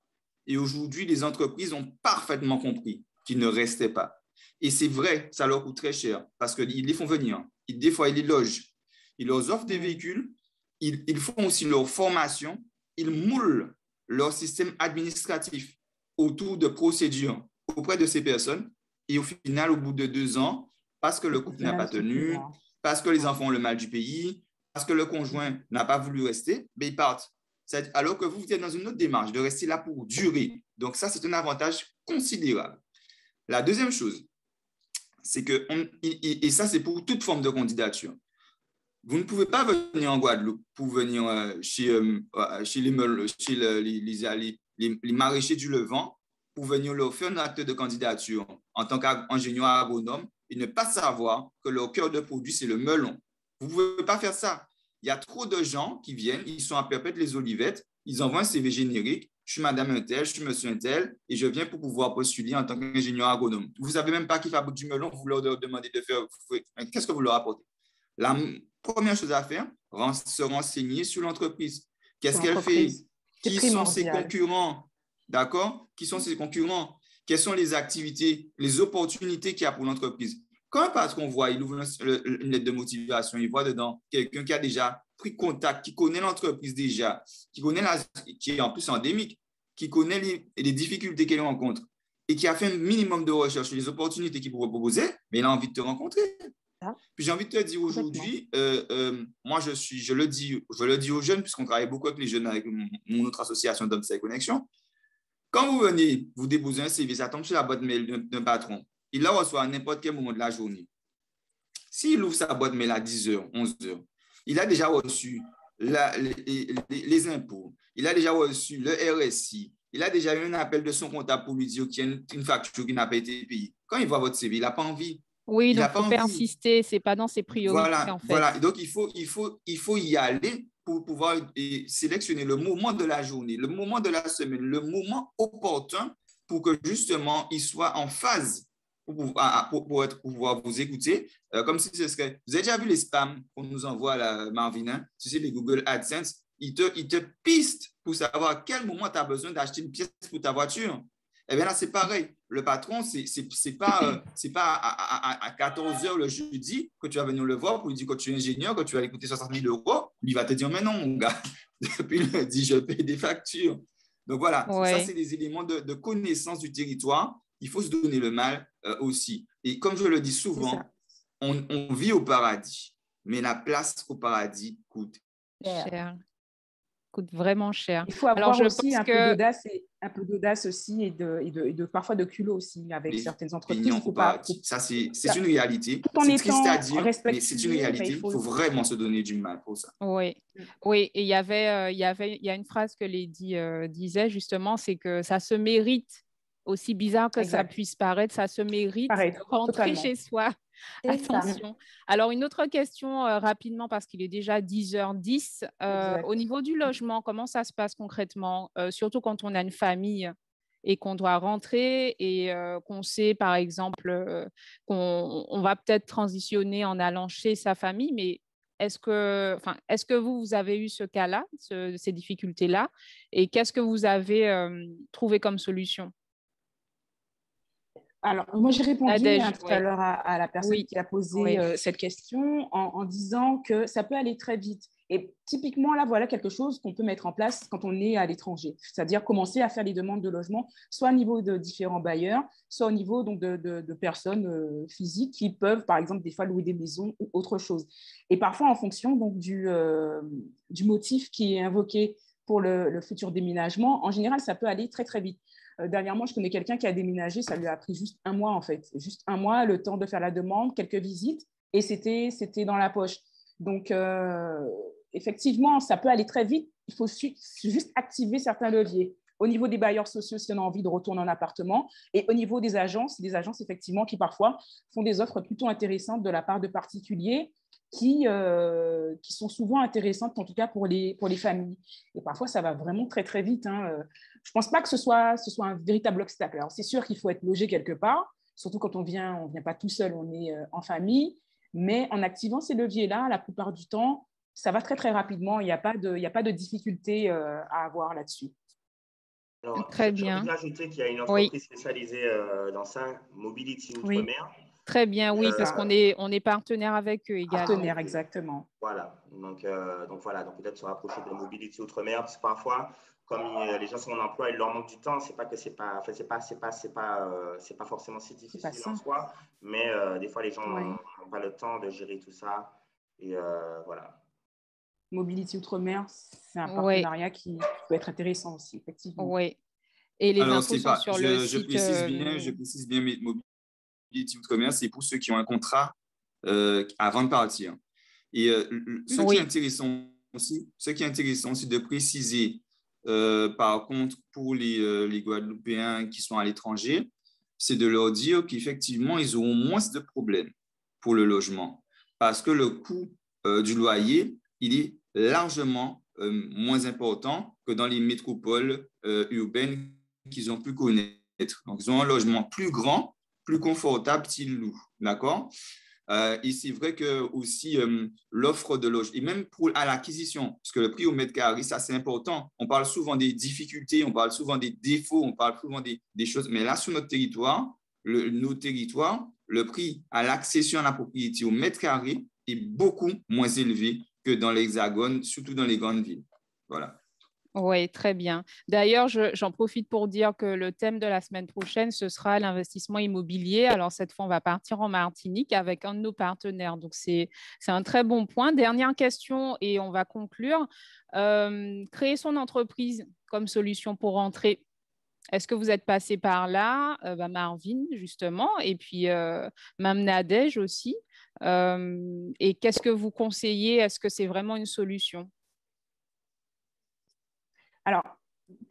Et aujourd'hui, les entreprises ont parfaitement compris qu'ils ne restaient pas. Et c'est vrai, ça leur coûte très cher parce qu'ils les font venir. Des fois, ils les logent. Ils leur offrent des véhicules. Ils font aussi leur formation. Ils moulent leur système administratif autour de procédures auprès de ces personnes. Et au final, au bout de 2 ans, parce que le couple n'a pas tenu, parce que les enfants ont le mal du pays, parce que le conjoint n'a pas voulu rester, ben ils partent. Alors que vous êtes dans une autre démarche de rester là pour durer. Donc ça, c'est un avantage considérable. La deuxième chose, c'est que, et ça, c'est pour toute forme de candidature. Vous ne pouvez pas venir en Guadeloupe pour venir chez les maraîchers du Levant pour venir leur faire un acte de candidature en tant qu'ingénieur agronome et ne pas savoir que leur cœur de produit, c'est le melon. Vous ne pouvez pas faire ça. Il y a trop de gens qui viennent, ils sont à Perpète-les-Olivettes, ils envoient un CV générique. Je suis madame un tel, je suis monsieur un tel, et je viens pour pouvoir postuler en tant qu'ingénieur agronome. Vous ne savez même pas qui fabrique du melon, vous leur demandez de faire. Qu'est-ce que vous leur apportez? La première chose à faire, se renseigner sur l'entreprise. Qu'est-ce qu'elle fait? Qui sont ses concurrents? D'accord? Qui sont ses concurrents? Quelles sont les activités, les opportunités qu'il y a pour l'entreprise? Quand un patron voit, il ouvre une lettre de motivation, il voit dedans quelqu'un qui a déjà pris contact, qui connaît l'entreprise déjà, qui est en plus endémique, qui connaît les difficultés qu'elle rencontre et qui a fait un minimum de recherche sur les opportunités qu'il pourrait proposer, mais il a envie de te rencontrer. Puis j'ai envie de te dire aujourd'hui, moi je le dis aux jeunes, puisqu'on travaille beaucoup avec les jeunes avec mon autre association Domsai Connexion. Quand vous venez, vous déposez un CV, ça tombe sur la boîte mail d'un patron. Il la reçoit à n'importe quel moment de la journée. S'il ouvre sa boîte mail à 10h, 11h, il a déjà reçu les impôts, il a déjà reçu le RSI, il a déjà eu un appel de son comptable pour lui dire qu'il y a une facture qui n'a pas été payée. Quand il voit votre CV, il n'a pas envie. Oui, donc il faut pas insister, ce n'est pas dans ses priorités en fait. Voilà, donc il faut y aller pour pouvoir sélectionner le moment de la journée, le moment de la semaine, le moment opportun pour que justement il soit en phase pour pouvoir vous écouter, comme si ce serait… Vous avez déjà vu les spams qu'on nous envoie à la Marvin, tu sais, les Google AdSense, ils te pistent pour savoir à quel moment tu as besoin d'acheter une pièce pour ta voiture. Eh bien là, c'est pareil. Le patron, c'est pas à 14h le jeudi que tu vas venir le voir pour lui dire que tu es ingénieur, que tu vas lui coûter 60 000 €. Il va te dire, mais non, mon gars, depuis lundi, je paye des factures. Donc voilà, ça, c'est des éléments de connaissance du territoire. Il faut se donner le mal aussi. Et comme je le dis souvent, on vit au paradis, mais la place au paradis coûte cher. Coûte vraiment cher. Il faut avoir aussi un peu d'audace aussi et parfois de culot aussi avec certaines entreprises. Ça, c'est une réalité. C'est triste à dire, mais c'est une réalité. Il faut vraiment se donner du mal pour ça. Oui, oui. Et il y a une phrase que Lady disait justement, c'est que ça se mérite. Aussi bizarre que ça puisse paraître, ça se mérite de rentrer chez soi. Attention. Alors, une autre question rapidement, parce qu'il est déjà 10h10. Au niveau du logement, comment ça se passe concrètement, surtout quand on a une famille et qu'on doit rentrer et qu'on sait, par exemple, qu'on va peut-être transitionner en allant chez sa famille, mais est-ce que vous avez eu ce cas-là, ces difficultés-là, et qu'est-ce que vous avez trouvé comme solution? Alors, moi, j'ai répondu tout à l'heure à la personne qui a posé cette question en disant que ça peut aller très vite. Et typiquement, là, voilà quelque chose qu'on peut mettre en place quand on est à l'étranger, c'est-à-dire commencer à faire les demandes de logement, soit au niveau de différents bailleurs, soit au niveau donc, de personnes physiques qui peuvent, par exemple, des fois louer des maisons ou autre chose. Et parfois, en fonction donc, du motif qui est invoqué pour le futur déménagement, en général, ça peut aller très, très vite. Dernièrement, je connais quelqu'un qui a déménagé, ça lui a pris juste 1 mois en fait, juste 1 mois, le temps de faire la demande, quelques visites, et c'était dans la poche. Donc, effectivement, ça peut aller très vite, il faut juste activer certains leviers. Au niveau des bailleurs sociaux, si on a envie de retourner en appartement, et au niveau des agences effectivement qui parfois font des offres plutôt intéressantes de la part de particuliers qui sont souvent intéressantes, en tout cas pour les familles. Et parfois, ça va vraiment très, très vite. Je ne pense pas que ce soit un véritable obstacle. Alors, c'est sûr qu'il faut être logé quelque part, surtout quand on vient pas tout seul, on est en famille. Mais en activant ces leviers-là, la plupart du temps, ça va très, très rapidement. Il n'y a pas de difficulté à avoir là-dessus. Alors, Très j'ai envie bien. d'ajouter qu'il y a une Oui, entreprise spécialisée dans ça, Mobility Oui, Outre-mer. très bien, oui, c'est parce ça. on est partenaire avec eux également. Partenaire, exactement. Voilà. Donc voilà, donc peut-être se rapprocher de Mobility Outre-mer, parce que parfois, comme les gens sont en emploi, il leur manque du temps. C'est pas que c'est pas, enfin, c'est pas forcément si C'est pas difficile en ça. soi, mais des fois les gens Oui. n'ont pas le temps de gérer tout ça. Et voilà. Mobility Outre-mer, c'est un Oui, partenariat qui peut être intéressant aussi, effectivement. oui. Et les Alors, infos c'est sont pas, sur le je site. précise bien, mais Mobility Outre-mer, c'est pour ceux qui ont un contrat avant de partir. Et ce qui est Oui, intéressant aussi, c'est de préciser, par contre, pour les Guadeloupéens qui sont à l'étranger, c'est de leur dire qu'effectivement, ils auront moins de problèmes pour le logement parce que le coût du loyer, il est largement moins important que dans les métropoles urbaines qu'ils ont pu connaître. Donc, ils ont un logement plus grand, plus confortable s'ils louent. D'accord? Et c'est vrai que aussi l'offre de logement, et même pour à l'acquisition, parce que le prix au mètre carré, ça c'est important. On parle souvent des difficultés, on parle souvent des défauts, on parle souvent des choses. Mais là, sur notre territoire, nos territoires, le prix à l'accession à la propriété au mètre carré est beaucoup moins élevé que dans l'Hexagone, surtout dans les grandes villes. Voilà. oui, très bien. D'ailleurs, j'en profite pour dire que le thème de la semaine prochaine, ce sera l'investissement immobilier. Alors, cette fois, on va partir en Martinique avec un de nos partenaires. Donc, c'est un très bon point. Dernière question et on va conclure. Créer son entreprise comme solution pour rentrer. Est-ce que vous êtes passé par là, Marvin, justement, et puis Mme Nadège aussi. Et qu'est-ce que vous conseillez? Est-ce que c'est vraiment une solution? Alors,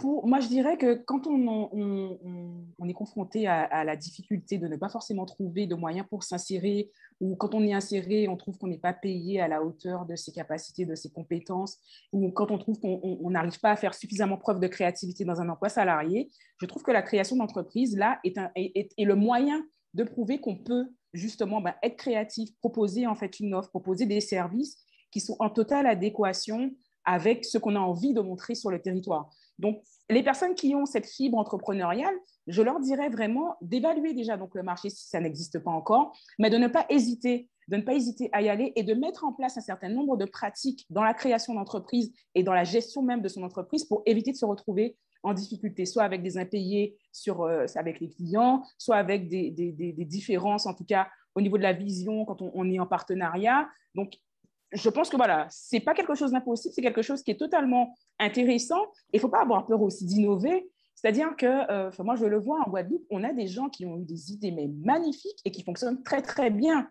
moi, je dirais que quand on est confronté à la difficulté de ne pas forcément trouver de moyens pour s'insérer, ou quand on est inséré, on trouve qu'on n'est pas payé à la hauteur de ses capacités, de ses compétences, ou quand on trouve qu'on n'arrive pas à faire suffisamment preuve de créativité dans un emploi salarié, je trouve que la création d'entreprise, là, est le moyen de prouver qu'on peut justement être créatif, proposer en fait une offre, proposer des services qui sont en totale adéquation avec ce qu'on a envie de montrer sur le territoire. Donc, les personnes qui ont cette fibre entrepreneuriale, je leur dirais vraiment d'évaluer déjà donc, le marché si ça n'existe pas encore, mais de ne pas hésiter à y aller et de mettre en place un certain nombre de pratiques dans la création d'entreprise et dans la gestion même de son entreprise pour éviter de se retrouver en difficulté, soit avec des impayés avec les clients, soit avec des différences, en tout cas au niveau de la vision quand on est en partenariat. Donc, je pense que voilà, c'est pas quelque chose d'impossible, c'est quelque chose qui est totalement intéressant. Il faut pas avoir peur aussi d'innover. C'est-à-dire que, moi, je le vois en Guadeloupe, on a des gens qui ont eu des idées mais magnifiques et qui fonctionnent très, très bien.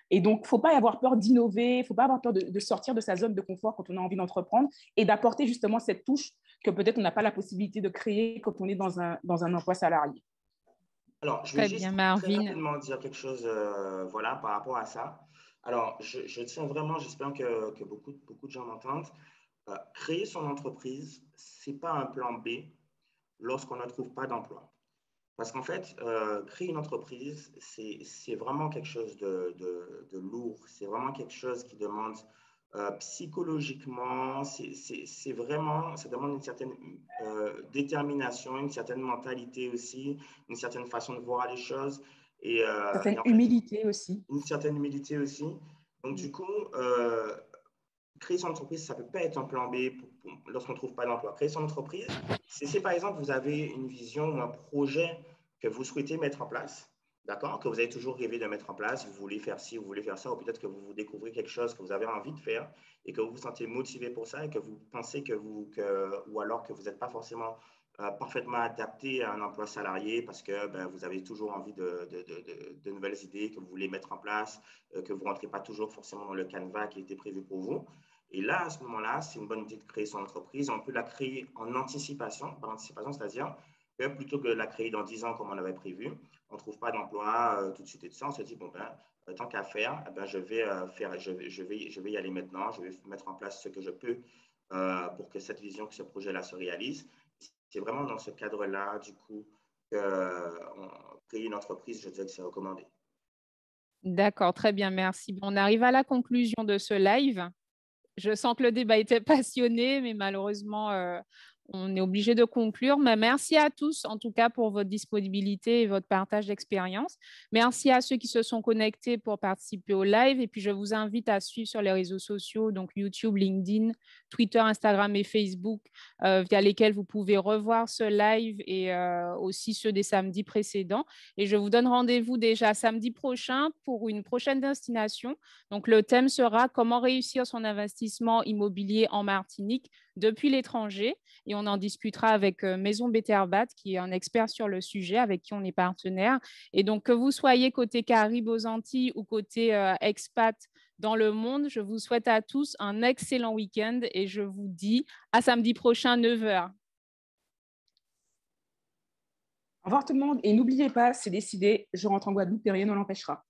Et donc, il ne faut pas avoir peur d'innover, il ne faut pas avoir peur de sortir de sa zone de confort quand on a envie d'entreprendre et d'apporter justement cette touche que peut-être on n'a pas la possibilité de créer quand on est dans un emploi salarié. Alors, je vais Très bien, juste très Marvin. rapidement dire quelque chose voilà, par rapport à ça. Alors, je tiens vraiment, j'espère que beaucoup de gens m'entendent. Créer son entreprise, ce n'est pas un plan B lorsqu'on ne trouve pas d'emploi. Parce qu'en fait, créer une entreprise, c'est vraiment quelque chose de lourd. C'est vraiment quelque chose qui demande psychologiquement, c'est vraiment, ça demande une certaine détermination, une certaine mentalité aussi, une certaine façon de voir les choses et Certaine en fait, humilité aussi. une certaine humilité aussi. Donc, du coup, créer son entreprise, ça ne peut pas être un plan B lorsqu'on ne trouve pas d'emploi. Créer son entreprise, c'est si par exemple vous avez une vision ou un projet que vous souhaitez mettre en place, d'accord, que vous avez toujours rêvé de mettre en place, vous voulez faire ci, vous voulez faire ça, ou peut-être que vous découvrez quelque chose que vous avez envie de faire et que vous vous sentez motivé pour ça et que vous pensez ou alors que vous n'êtes pas forcément parfaitement adapté à un emploi salarié parce que vous avez toujours envie de nouvelles idées que vous voulez mettre en place, que vous ne rentrez pas toujours forcément dans le canevas qui était prévu pour vous. Et là, à ce moment-là, c'est une bonne idée de créer son entreprise. On peut la créer en anticipation, par anticipation, c'est-à-dire que plutôt que de la créer dans 10 ans comme on avait prévu, on ne trouve pas d'emploi tout de suite et tout ça, on se dit, bon, tant qu'à faire, je vais y aller maintenant, je vais mettre en place ce que je peux pour que cette vision, que ce projet-là se réalise. C'est vraiment dans ce cadre-là, du coup, créer une entreprise, je dirais que c'est recommandé. D'accord, très bien, merci. On arrive à la conclusion de ce live. Je sens que le débat était passionné, mais malheureusement, on est obligé de conclure. Mais merci à tous, en tout cas, pour votre disponibilité et votre partage d'expérience. Merci à ceux qui se sont connectés pour participer au live. Et puis, je vous invite à suivre sur les réseaux sociaux, donc YouTube, LinkedIn, Twitter, Instagram et Facebook, via lesquels vous pouvez revoir ce live et aussi ceux des samedis précédents. Et je vous donne rendez-vous déjà samedi prochain pour une prochaine destination. Donc, le thème sera comment réussir son investissement immobilier en Martinique depuis l'étranger. Et on en discutera avec Maison Betterbat, qui est un expert sur le sujet, avec qui on est partenaire. Et donc, que vous soyez côté Caraïbes aux Antilles ou côté expat dans le monde, je vous souhaite à tous un excellent week-end et je vous dis à samedi prochain, 9 h. Au revoir tout le monde. Et n'oubliez pas, c'est décidé, je rentre en Guadeloupe et rien ne l'empêchera.